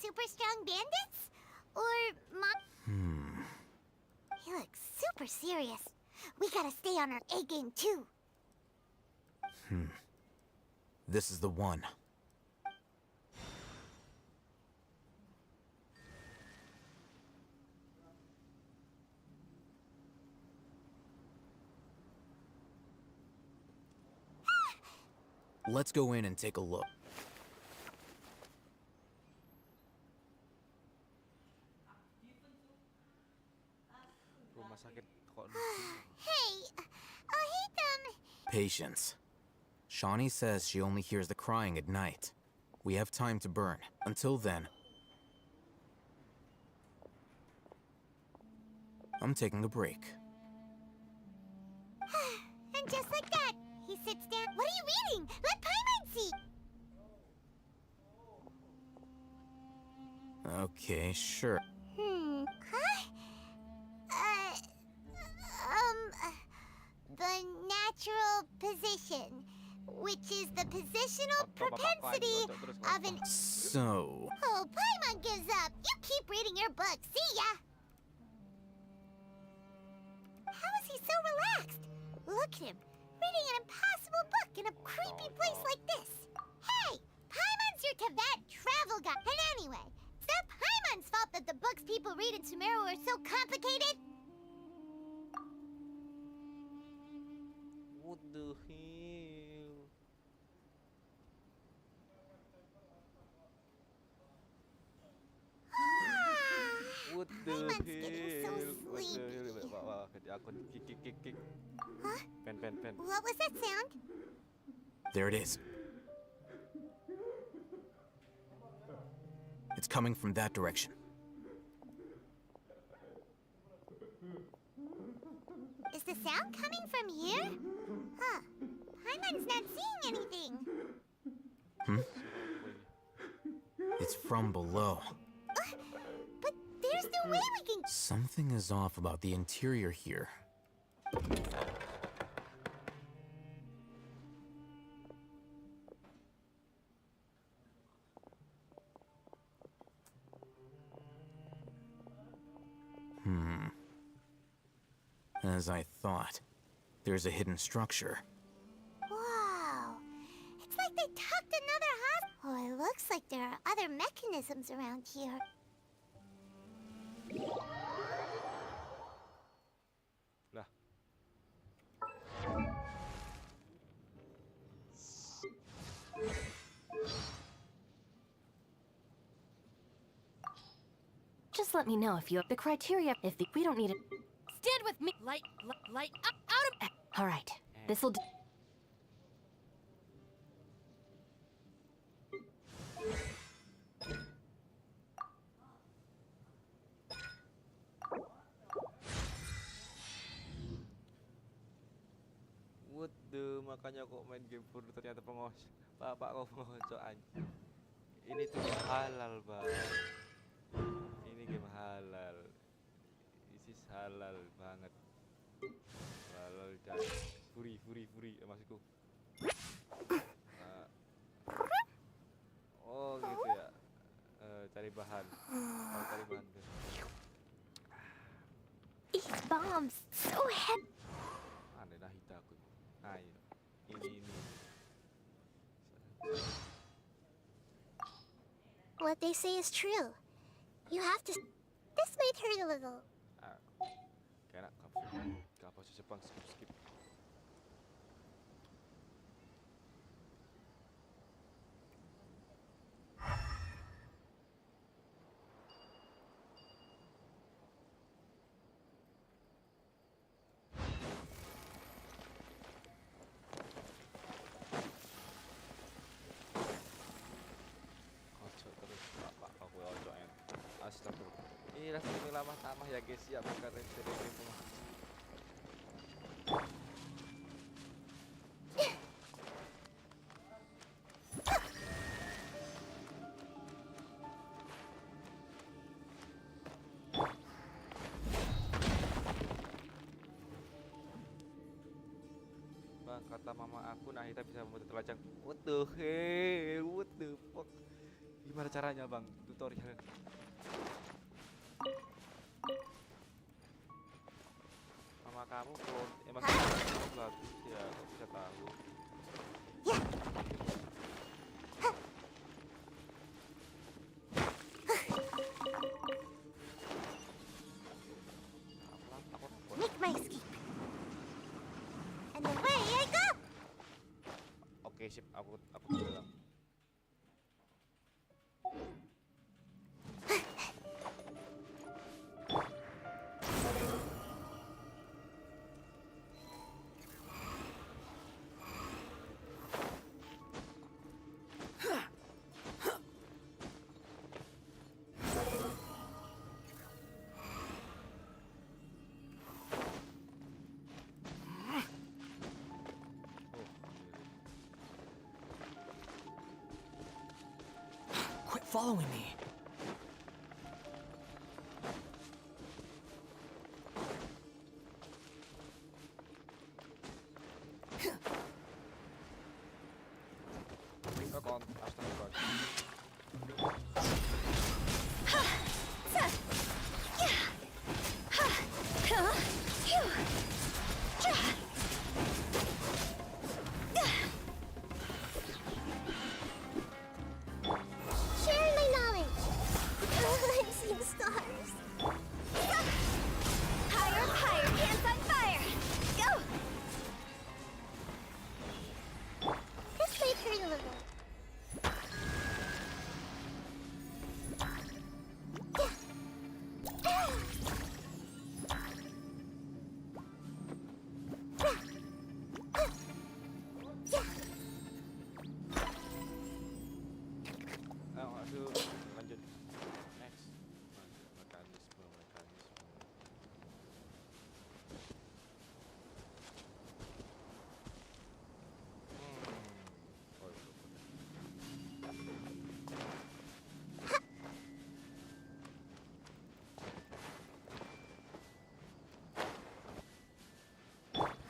Super strong bandits? Or He looks super serious. We gotta stay on our A game too. This is the one. Let's go in and take a look. Hey, I'll hate them. Patience. Shawnee says she only hears the crying at night. We have time to burn. Until then, I'm taking a break. And just like that, he sits down. What are you reading? Let Paimon see. Okay, sure. Huh? The natural position, which is the positional propensity of an... So... Oh, Paimon gives up. You keep reading your book. See ya. How is he so relaxed? Look at him, reading an impossible book in a creepy place like this. Hey, Paimon's your Tibet travel guide. And anyway, it's not Paimon's fault that the books people read in Sumeru are so complicated. What the hell? What the hell? Paimon's getting so sleepy. Aku kick. Huh? Pen. What was that sound? there it is. It's coming from that direction. Is the sound coming from here? Huh. Paimon's not seeing anything. It's from below. But there's no way we can... Something is off about the interior here. As I thought, there's a hidden structure. Wow. It's like they tucked another house. Oh, it looks like there are other mechanisms around here. Lah. Just let me know if you have the criteria. We don't need it. Stand with me. Light, out of. All right. This'll do. What the, makanya kok main game porno ternyata pengos. Bapak kok pengocokan. Ini tuh halal, Bang. Ini game halal. This is halal banget. Halal dan furi maksudku. Oh gitu ya. Cari bahan. Cari bahan tuh. These bombs so heavy. Aneh dah hita aku. Nah, ini. What they say is true. You have to... This might hurt a little. Karena kapal Jepang skip. Kocok terus bapak aku ocokin. Astagfirullah. Inilah sini lama tamah ya guys ya, bukan sering semua. Bang, kata mama aku Nahita bisa membuat telajang. What the hell? What the fuck? Gimana caranya, Bang? Tutorial. Mama kamu emang kamu bagus ya, kok bisa tahu? Make my escape. And away I go. Oke, sip. Aku bilang. following me. Sharing my knowledge. I'm seeing stars. Higher, higher, hands on fire. Go. This might hurt a little. Aduh, lanjut. Next. Mekanisme. Oh, itu.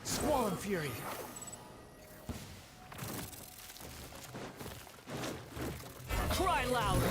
Squall and Fury. Cry louder.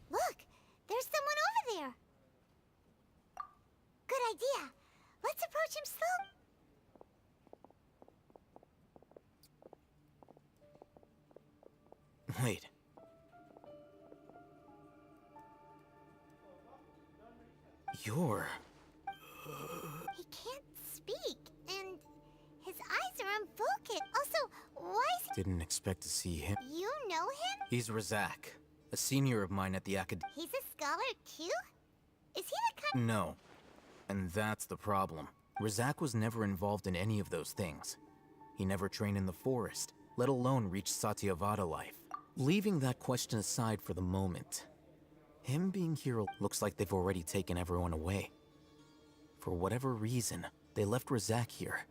Look, there's someone over there. Good idea. Let's approach him slow. Wait. You're... He can't speak, and his eyes are unfocused. Also, why is Didn't expect to see him. you know him? He's Razak, a senior of mine at the academy. He's a scholar too? Is he the kind? No. And that's the problem. Razak was never involved in any of those things. He never trained in the forest, let alone reach Satyavada life. Leaving that question aside for the moment, him being here looks like they've already taken everyone away. For whatever reason, they left Razak here.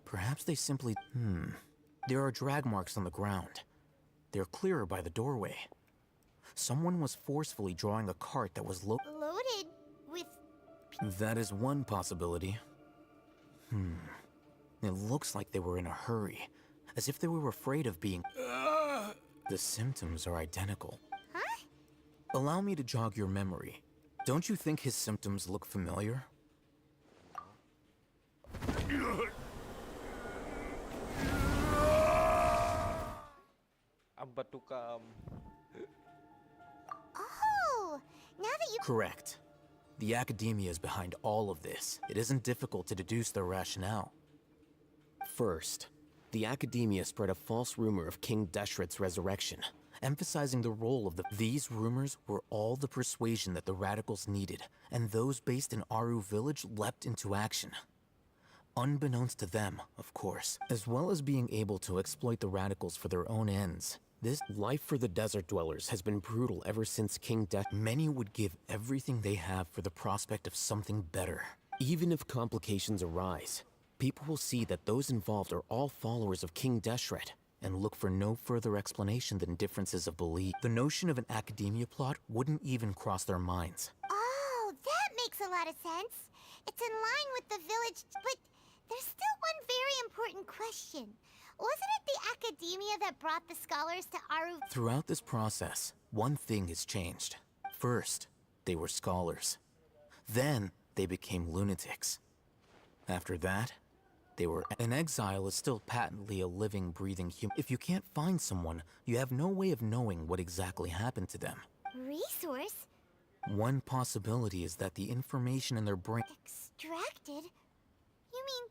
Perhaps they simply... There are drag marks on the ground. They're clearer by the doorway. Someone was forcefully drawing a cart that was Loaded with... That is one possibility. It looks like they were in a hurry, as if they were afraid of being... The symptoms are identical. Huh? Allow me to jog your memory. Don't you think his symptoms look familiar? Ambatukam. Oh, now that you... Correct. The academia is behind all of this. It isn't difficult to deduce their rationale. First, the academia spread a false rumor of King Deshret's resurrection, emphasizing the role of the... These rumors were all the persuasion that the radicals needed, and those based in Aru village leapt into action. Unbeknownst to them, of course, as well as being able to exploit the radicals for their own ends. This life for the desert dwellers has been brutal ever since King Death. Many would give everything they have for the prospect of something better. Even if complications arise, people will see that those involved are all followers of King Deshret and look for no further explanation than differences of belief. The notion of an academia plot wouldn't even cross their minds. Oh, that makes a lot of sense. It's in line with the village, but there's still one very important question. Wasn't it the academia that brought the scholars to Aru? Throughout this process, one thing has changed. First, they were scholars. Then, they became lunatics. After that, They were. An exile is still patently a living, breathing human. If you can't find someone, you have no way of knowing what exactly happened to them. Resource? One possibility is that the information in their brain. Extracted? You mean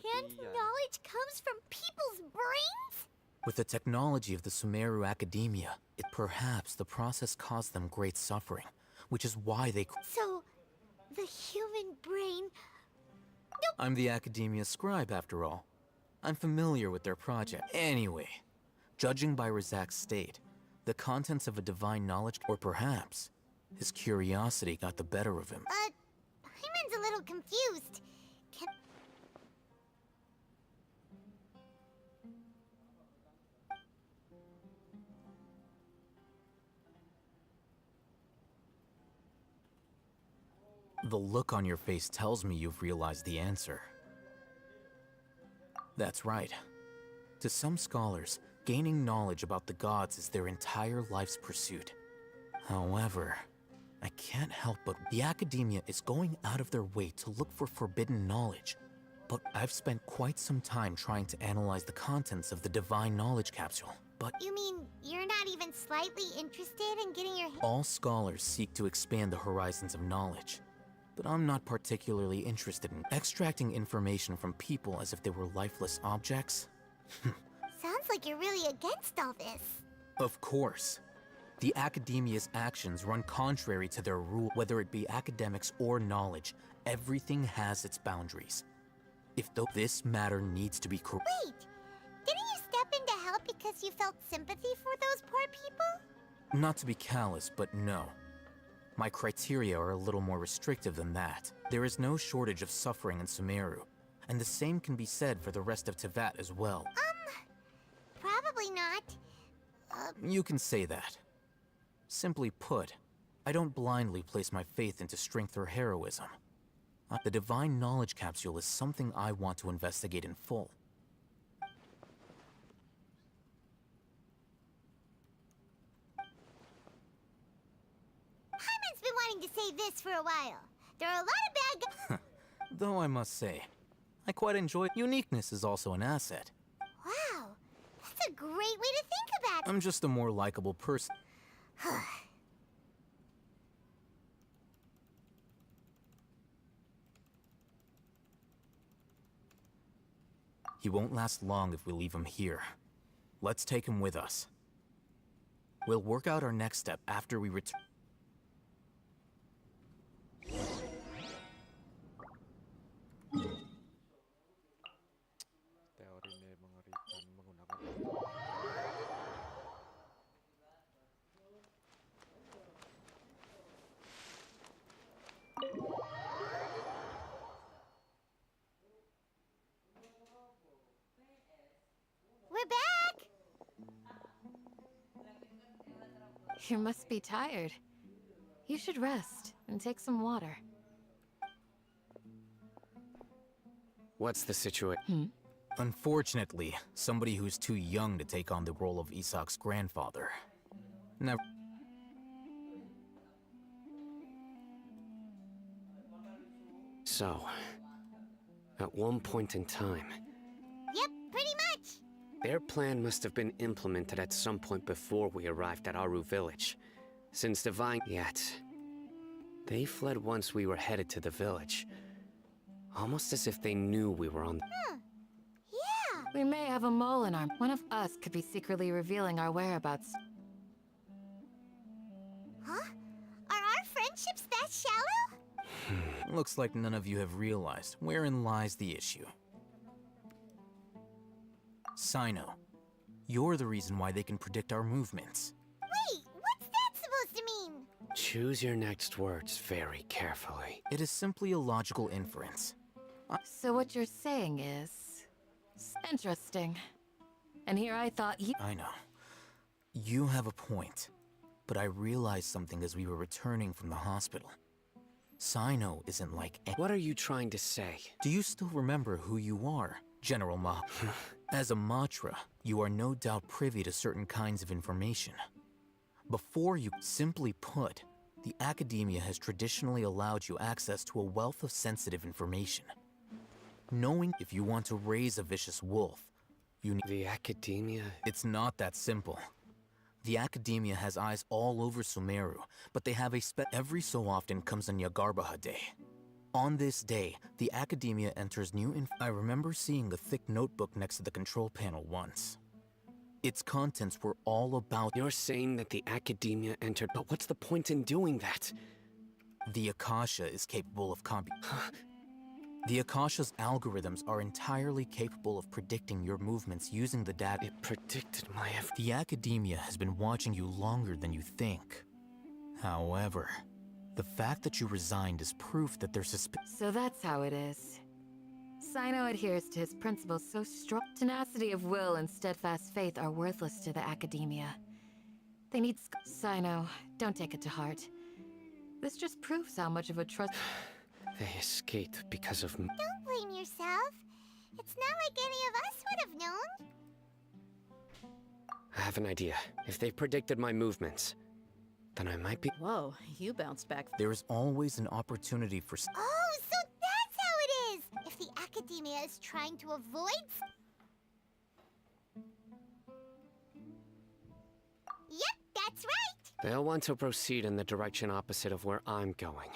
canned Penelitian. knowledge comes from people's brains? With the technology of the Sumeru academia, perhaps the process caused them great suffering, which is why they. So, the human brain. I'm the academia scribe, after all. I'm familiar with their project. Anyway, judging by Razak's state, the contents of a divine knowledge, or perhaps his curiosity got the better of him. Hyman's a little confused. The look on your face tells me you've realized the answer. That's right. To some scholars, gaining knowledge about the gods is their entire life's pursuit. However, I can't help but the academia is going out of their way to look for forbidden knowledge. But I've spent quite some time trying to analyze the contents of the divine knowledge capsule. But You mean you're not even slightly interested in getting your all scholars seek to expand the horizons of knowledge. But I'm not particularly interested in extracting information from people as if they were lifeless objects. Sounds like you're really against all this. Of course. The academia's actions run contrary to their rule, whether it be academics or knowledge. Everything has its boundaries. This matter needs to be correct. Wait, didn't you step in to help because you felt sympathy for those poor people? Not to be callous, but no. My criteria are a little more restrictive than that. There is no shortage of suffering in Sumeru, and the same can be said for the rest of Teyvat as well. Probably not. You can say that. Simply put, I don't blindly place my faith into strength or heroism. The divine knowledge capsule is something I want to investigate in full. Hyman's been wanting to say this for a while. There are a lot of bad guys. Though I must say, I quite enjoy uniqueness is also an asset. Wow, that's a great way to think about it. I'm just a more likable person. He won't last long if we leave him here. Let's take him with us. We'll work out our next step after we return. Teorinya mengerikan menggunakan. We're back! You must be tired. You should rest and take some water. What's the situation? Unfortunately, somebody who's too young to take on the role of Isak's grandfather. Never. So, at one point in time, Yep, pretty much. their plan must have been implemented at some point before we arrived at Aru village. Since Divine yet, they fled once we were headed to the village. Almost as if they knew we were on. Yeah. We may have a mole in our... One of us could be secretly revealing our whereabouts. Huh? Are our friendships that shallow? Looks like none of you have realized wherein lies the issue. Sino, you're the reason why they can predict our movements. Wait, what's that supposed to mean? Choose your next words very carefully. It is simply a logical inference. So what you're saying is... Interesting. And here I thought you... I know. You have a point. But I realized something as we were returning from the hospital. Sino isn't like... What are you trying to say? Do you still remember who you are, General Ma? As a Matra, you are no doubt privy to certain kinds of information. Before you... Simply put, the academia has traditionally allowed you access to a wealth of sensitive information. Knowing if you want to raise a vicious wolf, you need... The academia? It's not that simple. The academia has eyes all over Sumeru, but they have a every so often comes a Yagarbaha day. On this day, the academia enters new I remember seeing a thick notebook next to the control panel once. Its contents were all about... You're saying that the academia entered, but what's the point in doing that? The Akasha is capable of The Akasha's algorithms are entirely capable of predicting your movements using the data. It predicted my The academia has been watching you longer than you think. However, the fact that you resigned is proof that they're So that's how it is. Sino adheres to his principles so strong. Tenacity of will and steadfast faith are worthless to the academia. They need Sino, don't take it to heart. This just proves how much of a trust... They escaped because of me. Don't blame yourself. It's not like any of us would have known. I have an idea. If they predicted my movements, then I might be... Whoa, you bounced back. There is always an opportunity for... Oh, so that's how it is! If the academia is trying to avoid... Yep, that's right! They'll want to proceed in the direction opposite of where I'm going.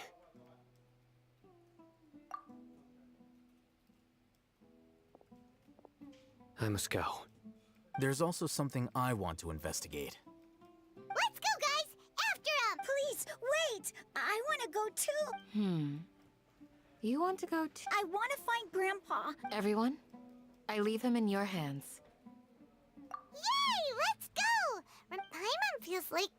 I must go. There's also something I want to investigate. Let's go, guys! After him! Please, wait! I want to go too. You want to go too? I want to find Grandpa. Everyone, I leave him in your hands. Yay! Let's go! When Paimon feels like...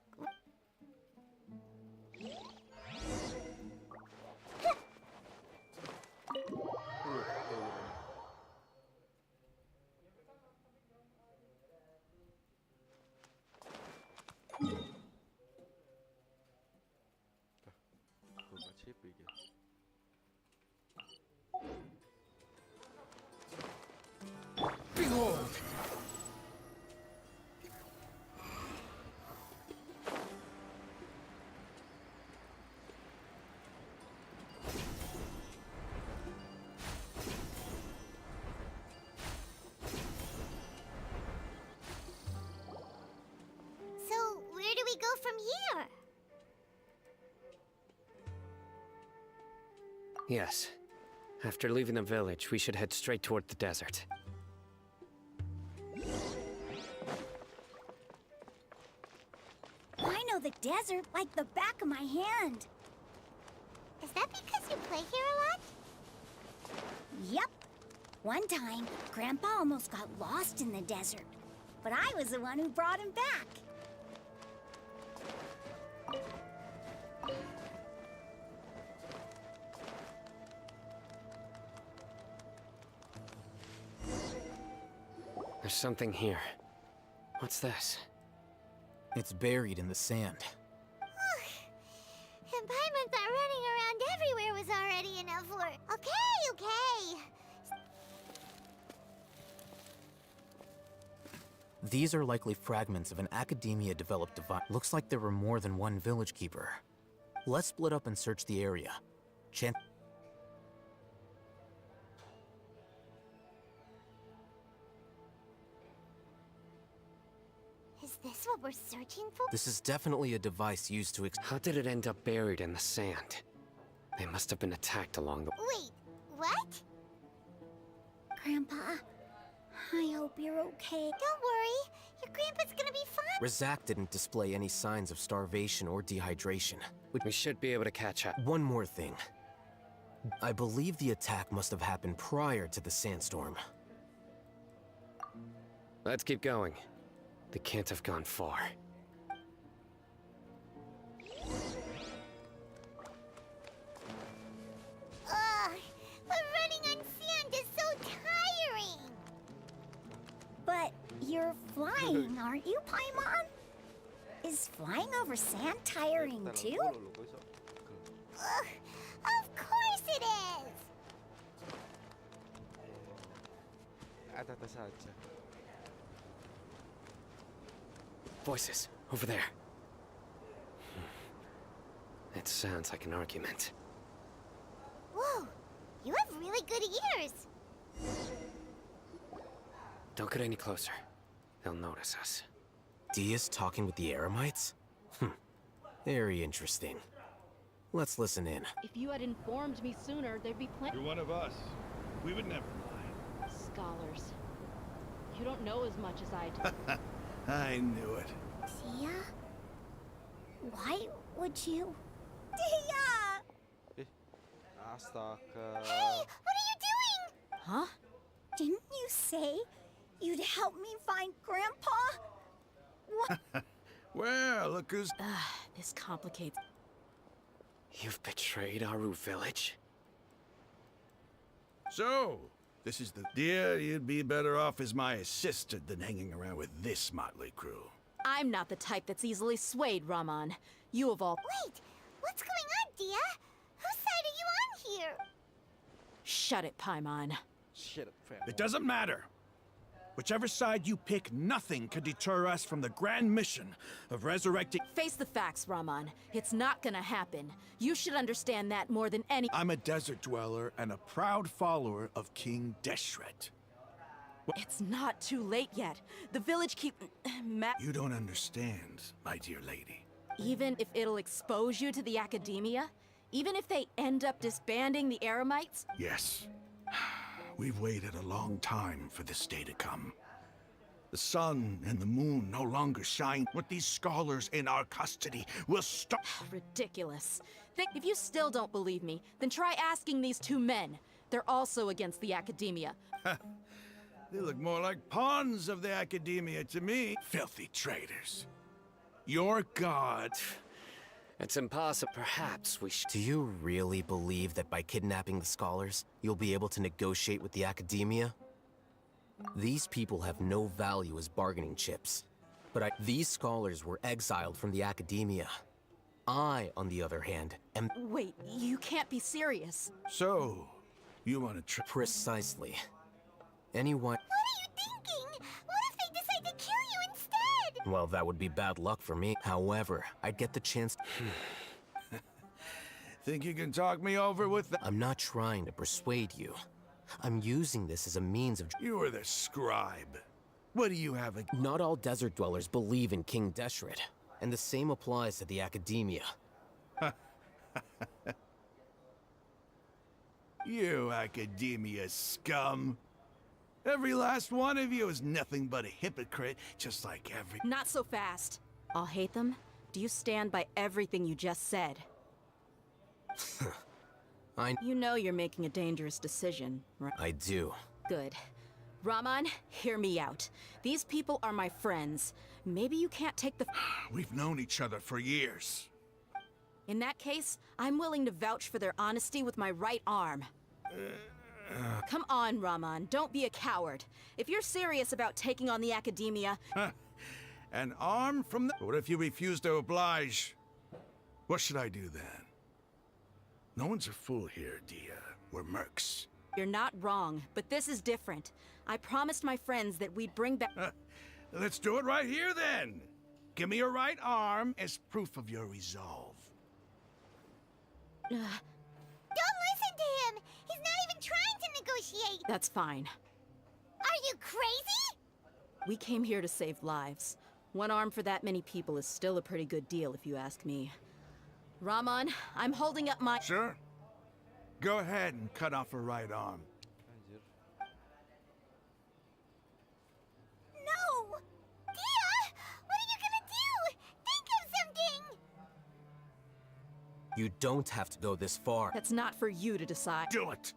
Behold! So, where do we go from here? Yes. After leaving the village, we should head straight toward the desert. I know the desert like the back of my hand. Is that because you play here a lot? Yep. One time, Grandpa almost got lost in the desert, but I was the one who brought him back. There's something here. What's this? It's buried in the sand. And Paimon thought running around everywhere was already enough work. Okay. These are likely fragments of an academia-developed device. Looks like there were more than one village keeper. Let's split up and search the area. Is this what we're searching for? This is definitely a device used to How did it end up buried in the sand? They must have been attacked along the... Wait, what? Grandpa, I hope you're okay. Don't worry. Your grandpa's gonna be fine. Razak didn't display any signs of starvation or dehydration. We should be able to catch up. One more thing. I believe the attack must have happened prior to the sandstorm. Let's keep going. They can't have gone far. But running on sand is so tiring. But you're flying, aren't you, Paimon? Is flying over sand tiring too? Of course it is. Atas saja. Voices, over there. It sounds like an argument. Whoa, you have really good ears. Don't get any closer. They'll notice us. Dia's talking with the Eremites? Very interesting. Let's listen in. If you had informed me sooner, there'd be plenty. You're one of us. We would never lie. Scholars. You don't know as much as I do. I knew it. Dia? Why would you? Dia! Astaga. Hey, what are you doing? Huh? Didn't you say you'd help me find Grandpa? What? Well, look who's... This complicates. You've betrayed Aru Village? So, this is the... Dear, you'd be better off as my assistant than hanging around with this motley crew. I'm not the type that's easily swayed, Raman. You of all. Wait, what's going on, Dia? Whose side are you on here? Shut it, Paimon. Shit, fam. It doesn't matter. Whichever side you pick, nothing can deter us from the grand mission of resurrecting... Face the facts, Raman. It's not gonna happen. You should understand that more than any... I'm a desert dweller and a proud follower of King Deshret. It's not too late yet. The village keep... You don't understand, my dear lady. Even if it'll expose you to the academia? Even if they end up disbanding the Eremites? Yes. We've waited a long time for this day to come. The sun and the moon no longer shine. With these scholars in our custody, we'll stop. Ridiculous. If you still don't believe me, then try asking these two men. They're also against the academia. They look more like pawns of the academia to me. Filthy traitors. Your god... It's impossible. Perhaps we should... Do you really believe that by kidnapping the scholars, you'll be able to negotiate with the academia? These people have no value as bargaining chips. But these scholars were exiled from the academia. I, on the other hand, am... Wait, you can't be serious. So, you want to Precisely. Anyone... What are you thinking? What if they decide to kill you instead? Well, that would be bad luck for me. However, I'd get the chance... Think you can talk me over with the... I'm not trying to persuade you. I'm using this as a means of... You are the scribe. What do you have against... Not all desert dwellers believe in King Deshret, and the same applies to the academia. You academia scum. Every last one of you is nothing but a hypocrite, just like every... Not so fast. I'll hate them. Do you stand by everything you just said? You know you're making a dangerous decision, right? I do. Good. Raman, hear me out. These people are my friends. Maybe you can't take the... We've known each other for years. In that case, I'm willing to vouch for their honesty with my right arm. Come on, Raman, don't be a coward. If you're serious about taking on the academia... An arm from the... What if you refuse to oblige? What should I do then? No one's a fool here, Dia. We're mercs. You're not wrong, but this is different. I promised my friends that we'd bring back... Let's do it right here, then. Give me your right arm as proof of your resolve. Don't listen to him! He's not even trying to negotiate! That's fine. Are you crazy? We came here to save lives. One arm for that many people is still a pretty good deal, if you ask me. Raman, I'm holding up my... Sure. Go ahead and cut off her right arm. Anjir. No! Dia! What are you gonna do? Think of something! You don't have to go this far. That's not for you to decide. Do it!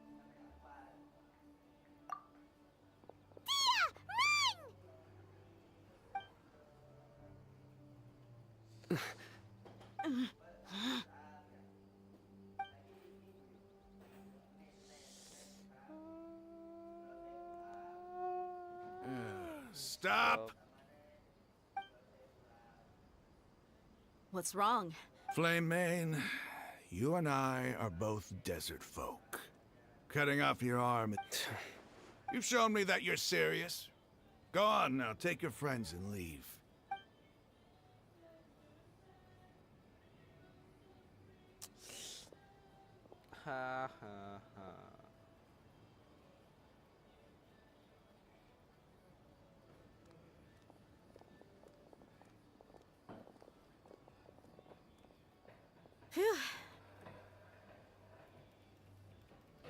Dia, run! Stop! What's wrong? Flame Mane, you and I are both desert folk. Cutting off your arm... You've shown me that you're serious. Go on now, take your friends and leave. Ha ha ha. Phew.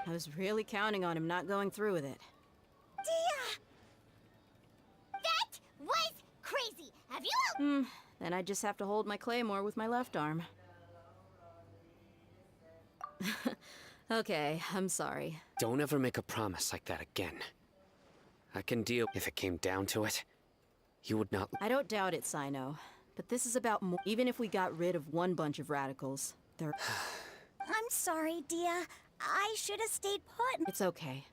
I was really counting on him not going through with it. Dia! That was crazy! Have you... Then I just have to hold my claymore with my left arm. Okay, I'm sorry. Don't ever make a promise like that again. I can deal if it came down to it. You would not. I don't doubt it, Sino. But this is about more. Even if we got rid of one bunch of radicals, there. I'm sorry, Dia. I should have stayed put. It's okay.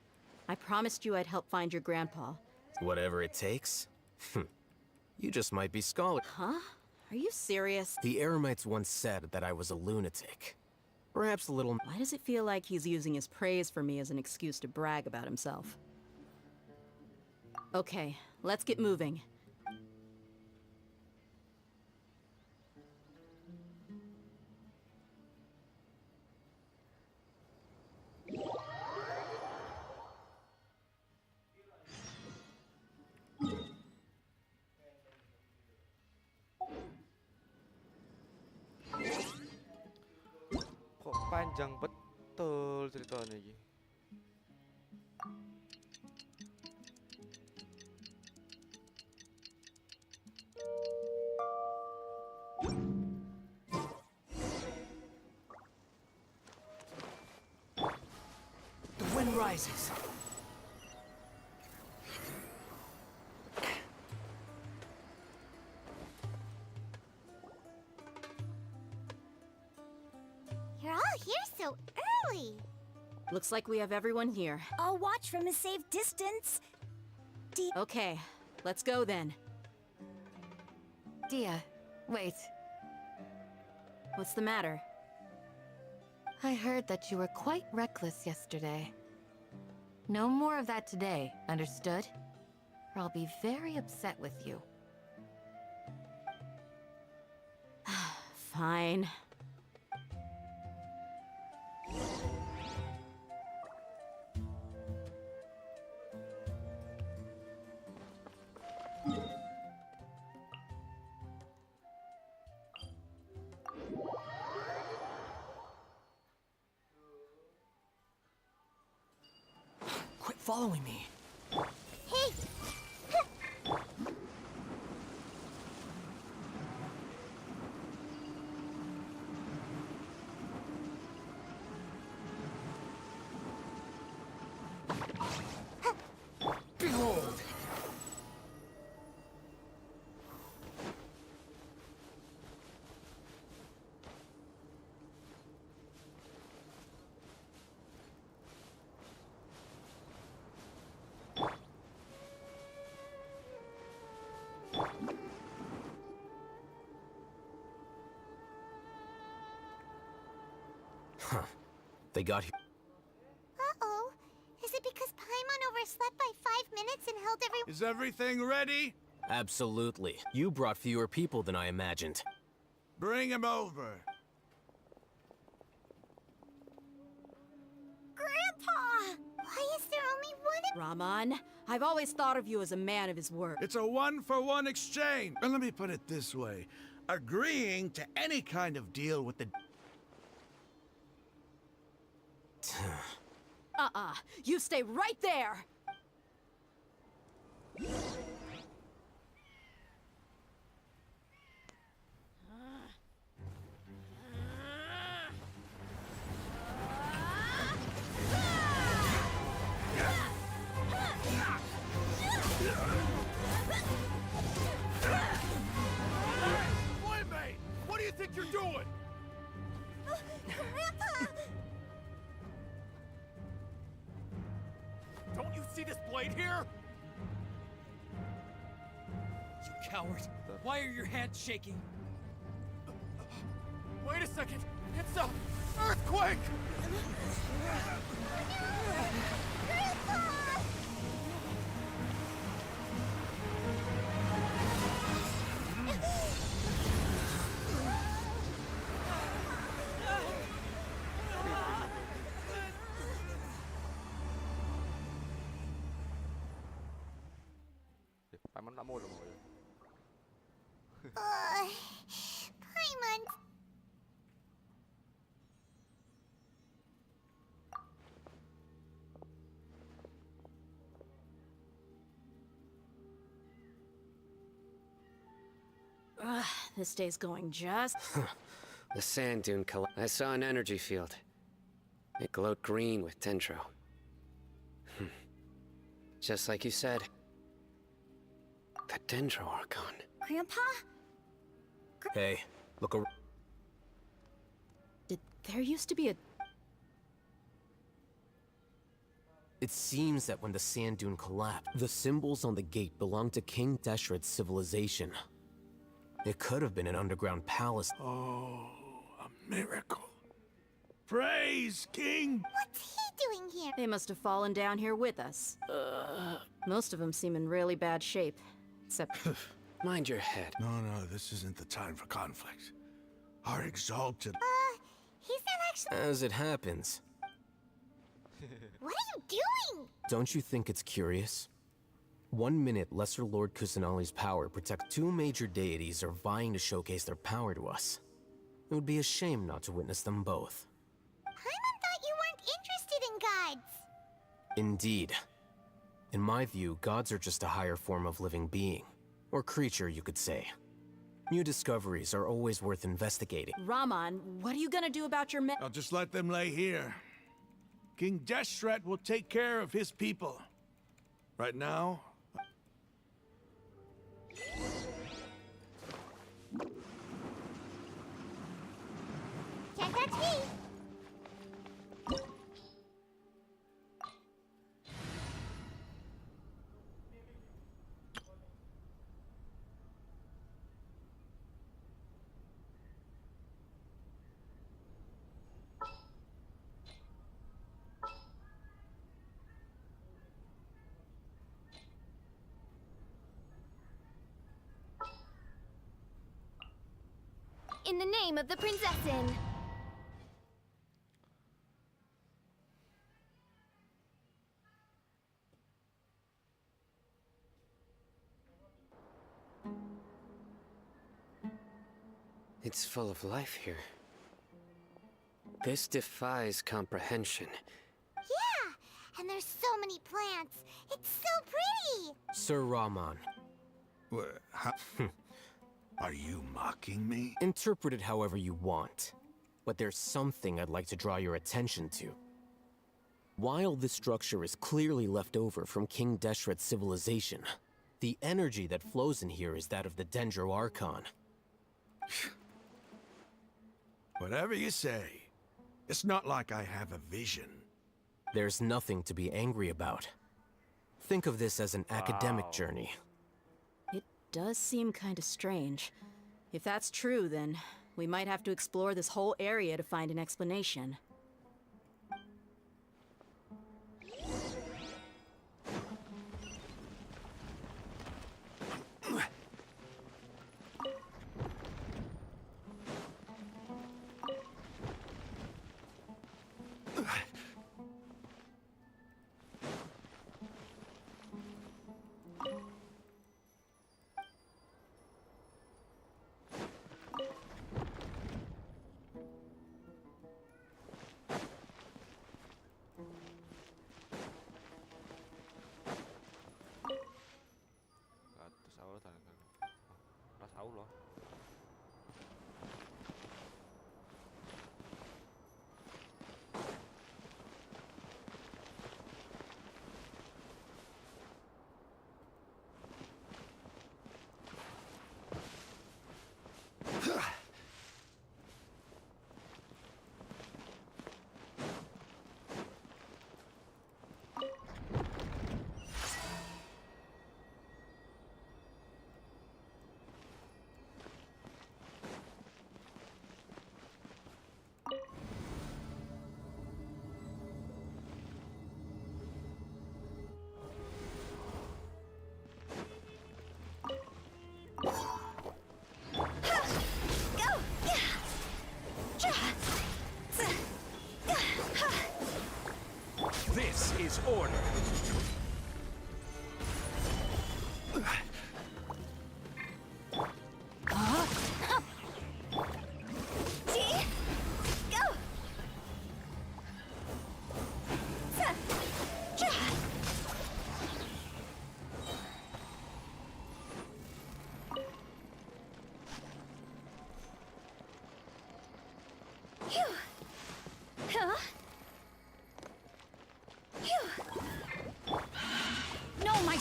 I promised you I'd help find your grandpa. Whatever it takes? You just might be scholar. Huh? Are you serious? The Eremites once said that I was a lunatic. Perhaps a little. Why does it feel like he's using his praise for me as an excuse to brag about himself? Okay, let's get moving. Kok panjang betul ceritanya iki. The wind rises. You're all here so early. Looks like we have everyone here. I'll watch from a safe distance. Okay, let's go then. Dia, wait. What's the matter? I heard that you were quite reckless yesterday. No more of that today, understood? Or I'll be very upset with you. Fine. Quit following me. Hey! Behold! Huh. They got here. Uh-oh. Is it because Paimon overslept by 5 minutes and held every... Is everything ready? Absolutely. You brought fewer people than I imagined. Bring him over. Grandpa! Why is there only one... Raman, I've always thought of you as a man of his word. It's a one-for-one exchange. And let me put it this way. Agreeing to any kind of deal with the... You stay right there! Playmate! What do you think you're doing? Grandpa! Don't you see this blade here? You coward. Why are your hands shaking? Wait a second. It's a earthquake! Paimon nak mulu mo. Paimon... Ugh, this day's going just... The sand dune I saw an energy field. It glowed green with dendro. Just like you said. The dendro archon. Grandpa? Hey, look around. There used to be a... It seems that when the sand dune collapsed, the symbols on the gate belonged to King Deshret's civilization. It could have been an underground palace. Oh, a miracle. Praise King! What's he doing here? They must have fallen down here with us. Most of them seem in really bad shape. Except... Mind your head. No, this isn't the time for conflict. Our exalted... He's not actually... As it happens. What are you doing? Don't you think it's curious? 1 minute, Lesser Lord Kusanali's power protects 2 major deities are vying to showcase their power to us. It would be a shame not to witness them both. Paimon thought you weren't interested in gods. Indeed. In my view, gods are just a higher form of living being. Or creature, you could say. New discoveries are always worth investigating. Raman, what are you gonna do about your I'll just let them lay here. King Deshret will take care of his people. Right now... Can't touch me. In the name of the Prinzessin! It's full of life here. This defies comprehension. Yeah, and there's so many plants. It's so pretty. Sir Raman. Are you mocking me? Interpret it however you want. But there's something I'd like to draw your attention to. While this structure is clearly left over from King Deshret's civilization, the energy that flows in here is that of the Dendro Archon. Whatever you say. It's not like I have a vision. There's nothing to be angry about. Think of this as an academic journey. It does seem kind of strange. If that's true, then we might have to explore this whole area to find an explanation.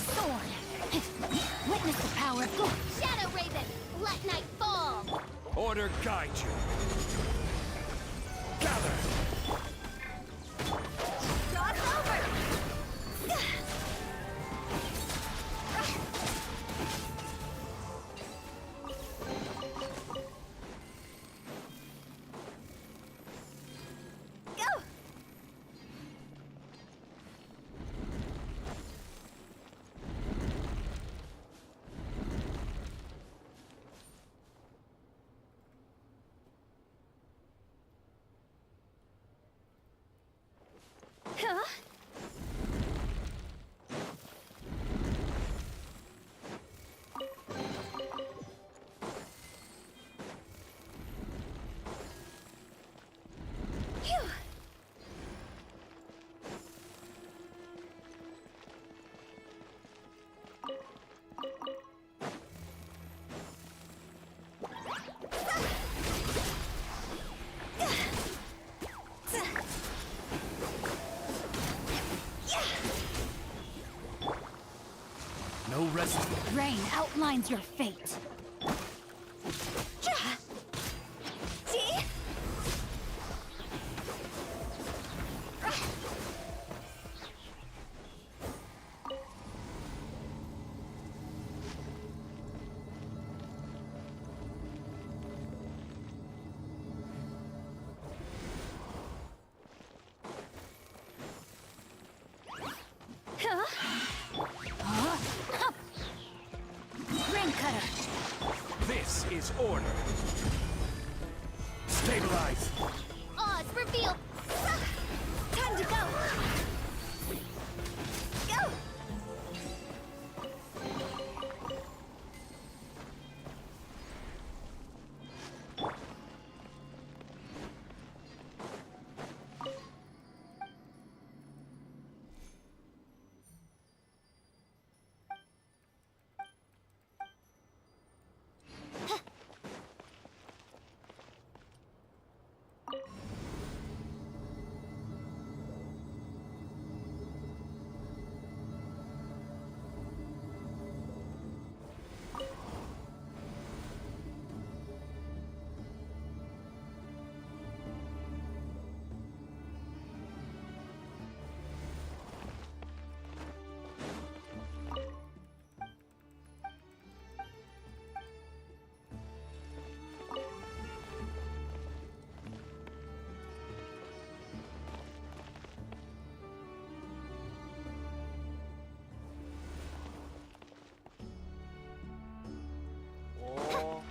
sword. Witness the power of good. Shadow Raven, let night fall. Order guide you. Gather. Cross over. Go. Huh? Phew. No rest. Rain outlines your fate. See? Rain cutter. This is order. Stabilize. Oz, reveal. Time to go. Go. Oh.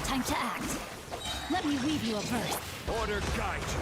Time to act. Let me weave you a verse. Order guide you.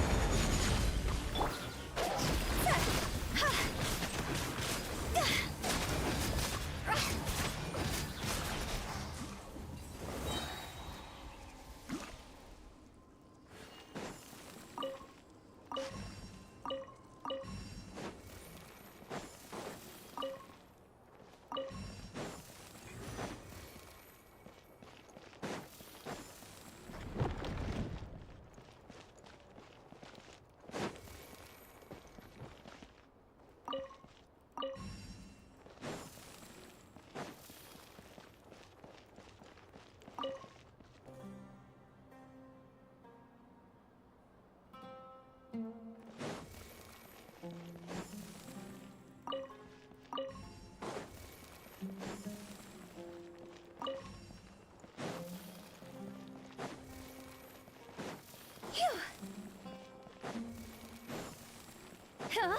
Huh?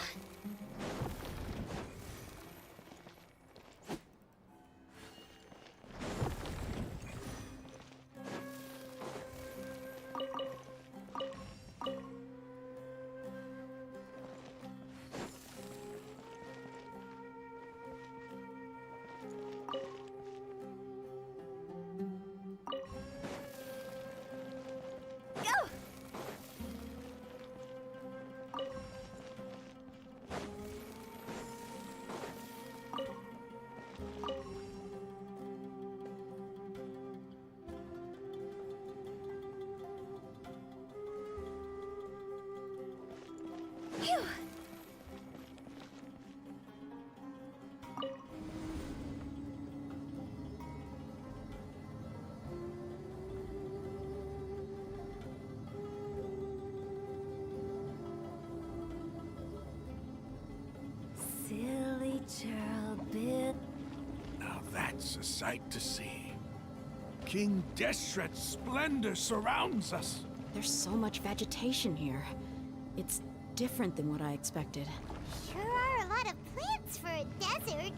It's a sight to see. King Deshret's splendor surrounds us. There's so much vegetation here. It's different than what I expected. Sure are a lot of plants for a desert.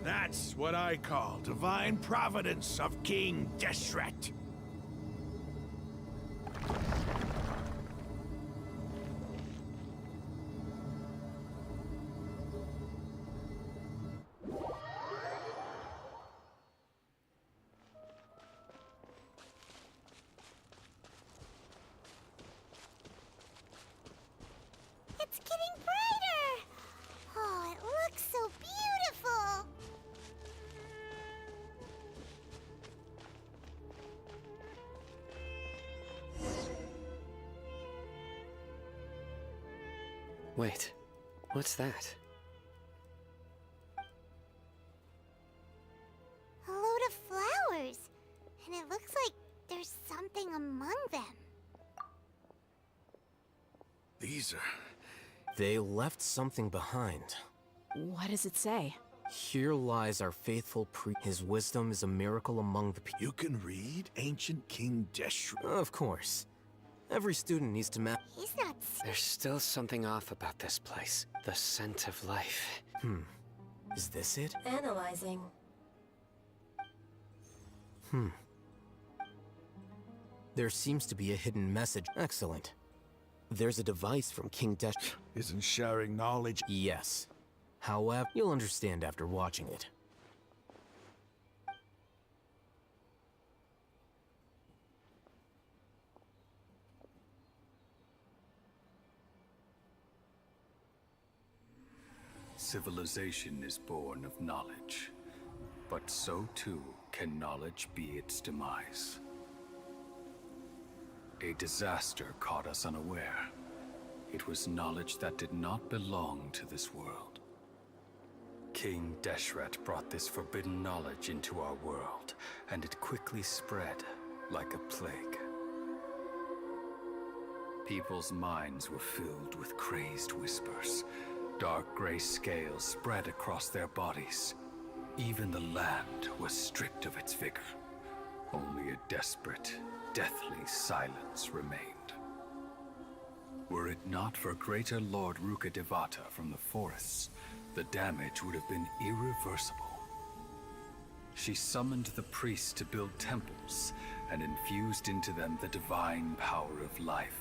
That's what I call divine providence of King Deshret. It's getting brighter! Oh, it looks so beautiful! Wait, what's that? A load of flowers. And it looks like there's something among them. These are... They left something behind. What does it say? Here lies our faithful His wisdom is a miracle among the people. You can read ancient King Deshret. Of course. Every student needs to He's not... There's still something off about this place. The scent of life. Is this it? Analyzing. There seems to be a hidden message. Excellent. There's a device from King Deshret. Isn't sharing knowledge... Yes. However, you'll understand after watching it. Civilization is born of knowledge, but so too can knowledge be its demise. A disaster caught us unaware. It was knowledge that did not belong to this world. King Deshret brought this forbidden knowledge into our world, and it quickly spread like a plague. People's minds were filled with crazed whispers. Dark gray scales spread across their bodies. Even the land was stripped of its vigor. Only a desperate, deathly silence remained. Were it not for greater Lord Rukkhadevata from the forests, the damage would have been irreversible. She summoned the priests to build temples and infused into them the divine power of life.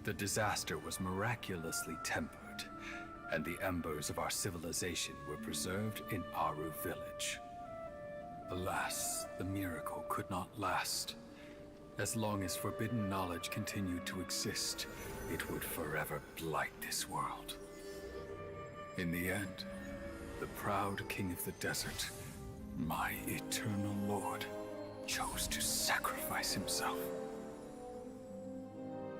The disaster was miraculously tempered, and the embers of our civilization were preserved in Aru village. Alas, the miracle could not last. As long as forbidden knowledge continued to exist, it would forever blight this world. In the end, the proud king of the desert, my eternal lord, chose to sacrifice himself.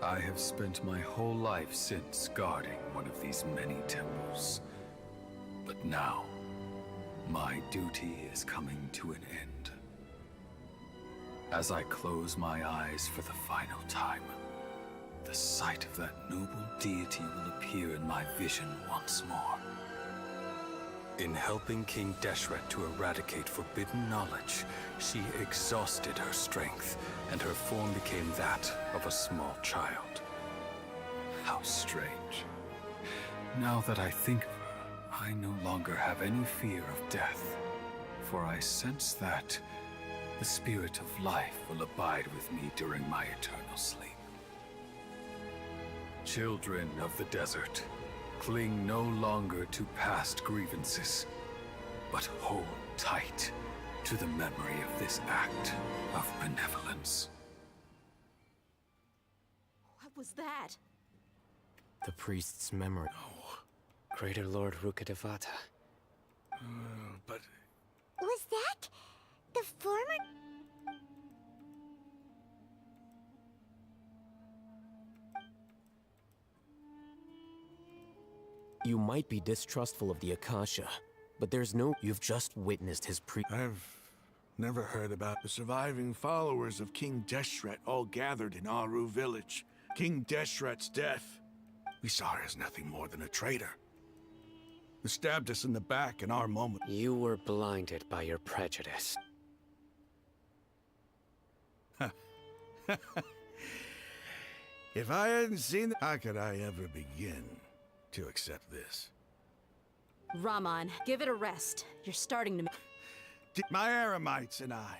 I have spent my whole life since guarding one of these many temples. But now, my duty is coming to an end. As I close my eyes for the final time, the sight of that noble deity will appear in my vision once more. In helping King Deshret to eradicate forbidden knowledge, she exhausted her strength, and her form became that of a small child. How strange. Now that I think of her, I no longer have any fear of death, for I sense that the spirit of life will abide with me during my eternal sleep. Children of the desert, cling no longer to past grievances, but hold tight to the memory of this act of benevolence. What was that? The priest's memory. Greater Lord Rukkhadevata. But... Was that the former... You might be distrustful of the Akasha, but there's no... You've just witnessed his I've never heard about the surviving followers of King Deshret all gathered in Aru village. King Deshret's death. We saw her as nothing more than a traitor. They stabbed us in the back in our moment. You were blinded by your prejudice. If I hadn't seen it, how could I ever begin to accept this? Rahman, give it a rest. You're starting to... My Aramites and I.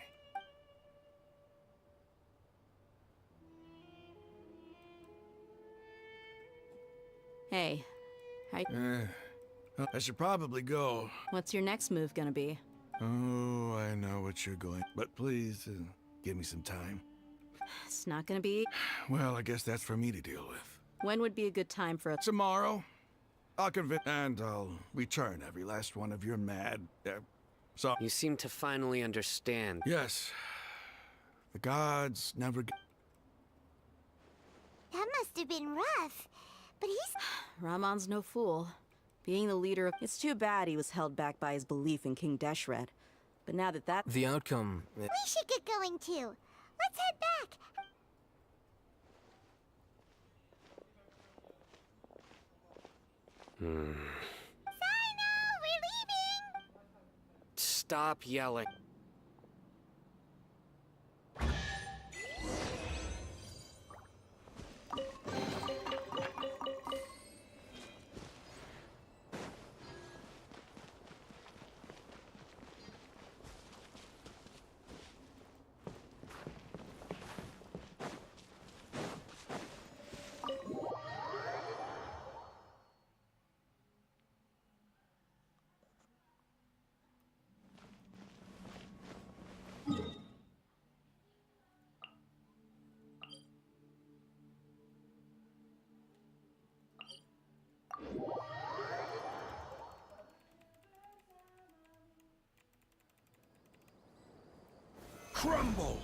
Hey, I should probably go. what's your next move gonna be? Oh, I know what you're going. But please, give me some time. It's not gonna be... Well, I guess that's for me to deal with. When would be a good time for a... Tomorrow, I'll convince, and I'll return every last one of your mad. You seem to finally understand. Yes, the gods never. That must have been rough. But he's... Rahman's no fool. Being the leader of... It's too bad he was held back by his belief in King Deshret. But now that The outcome... We should get going too. Let's head back. Sino, we're leaving. Stop yelling. Crumble!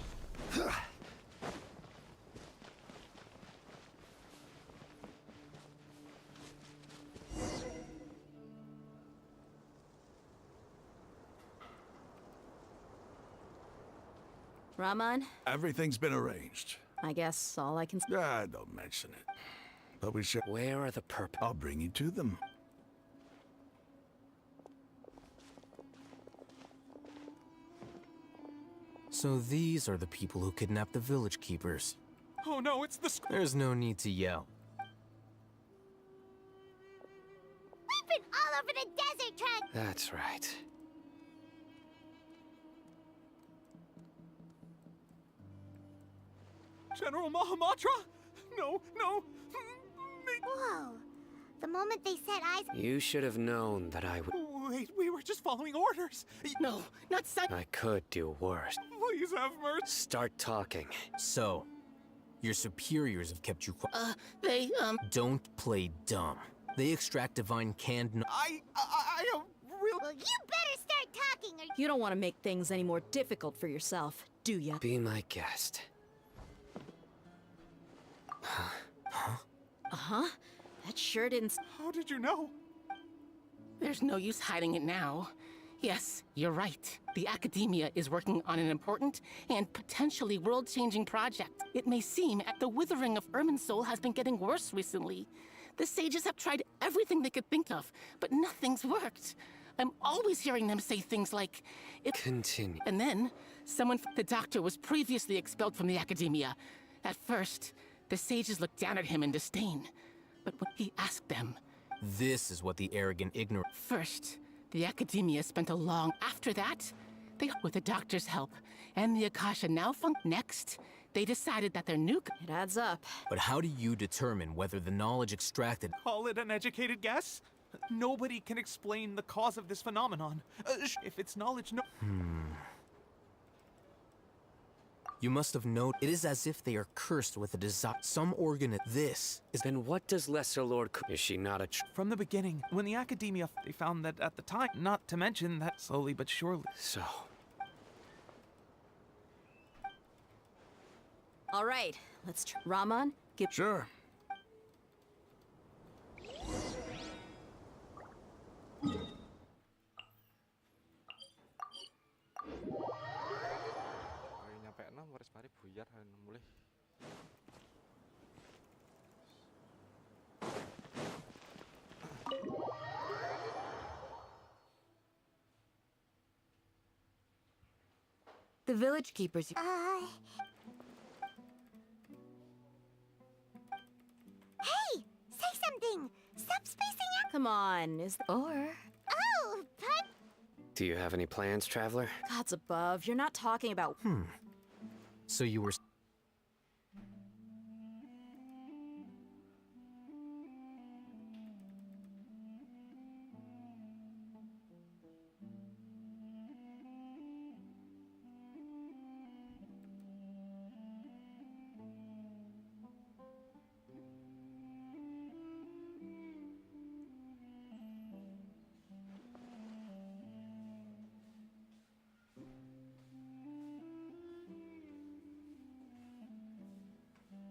Rahman? Everything's been arranged. I guess all I can... Don't mention it. But we should... Where are the purple? I'll bring you to them. So these are the people who kidnapped the village keepers. Oh no, it's the... There's no need to yell. We've been all over the desert trying... That's right. General Mahamatra? No. Whoa. The moment they set eyes... You should have known that I would... Wait, we were just following orders. No, not so... I could do worse. Please have mercy. Start talking. So, your superiors have kept you quiet. They, Don't play dumb. They extract divine canned... I don't really... Well, you better start talking or... You don't want to make things any more difficult for yourself, do ya? Be my guest. Uh-huh. That sure didn't... How did you know? There's no use hiding it now. Yes, you're right. The Academia is working on an important and potentially world-changing project. It may seem that the withering of Irminsul has been getting worse recently. The sages have tried everything they could think of, but nothing's worked. I'm always hearing them say things like... Continue. And then, the doctor was previously expelled from the Academia. At first, the sages looked down at him in disdain. But when he asked them... This is what the arrogant ignorant... First, the Academia spent a long... After that, with the doctor's help, and the Akasha now Next, they decided that their new... It adds up. But how do you determine whether the knowledge extracted... Call it an educated guess? Nobody can explain the cause of this phenomenon. If it's knowledge, no... You must have known it is as if they are cursed with a desire. Some organ. This is. Then what does Lesser Lord? Is she not a? From the beginning, when the Academia, they found that at the time. Not to mention that slowly but surely. So. All right, let's try. Rahman, give. Sure. Nyampe 6 waris mari buyar mulih. The village keepers. Hey! Say something! Stop spacing out! Come on, Or... Oh, but... Do you have any plans, traveler? Gods above, you're not talking about... So you were...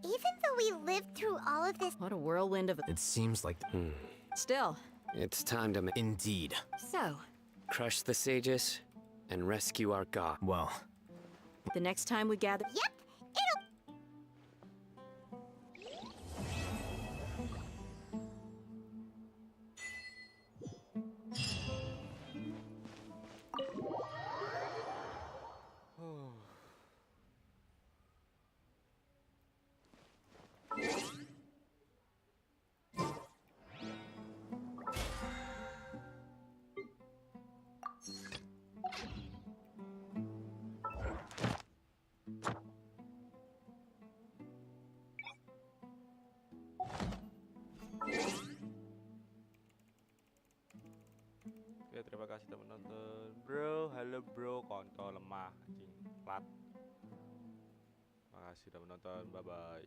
Even though we lived through all of this... What a whirlwind of... It seems like... Still. It's time to Indeed. So... crush the sages and rescue our god. Well... The next time we gather... Yep, it'll... Oke, terima kasih telah menonton. Bro, halo bro, kontol lemah, anjing, plat. Makasih sudah menonton, bye bye.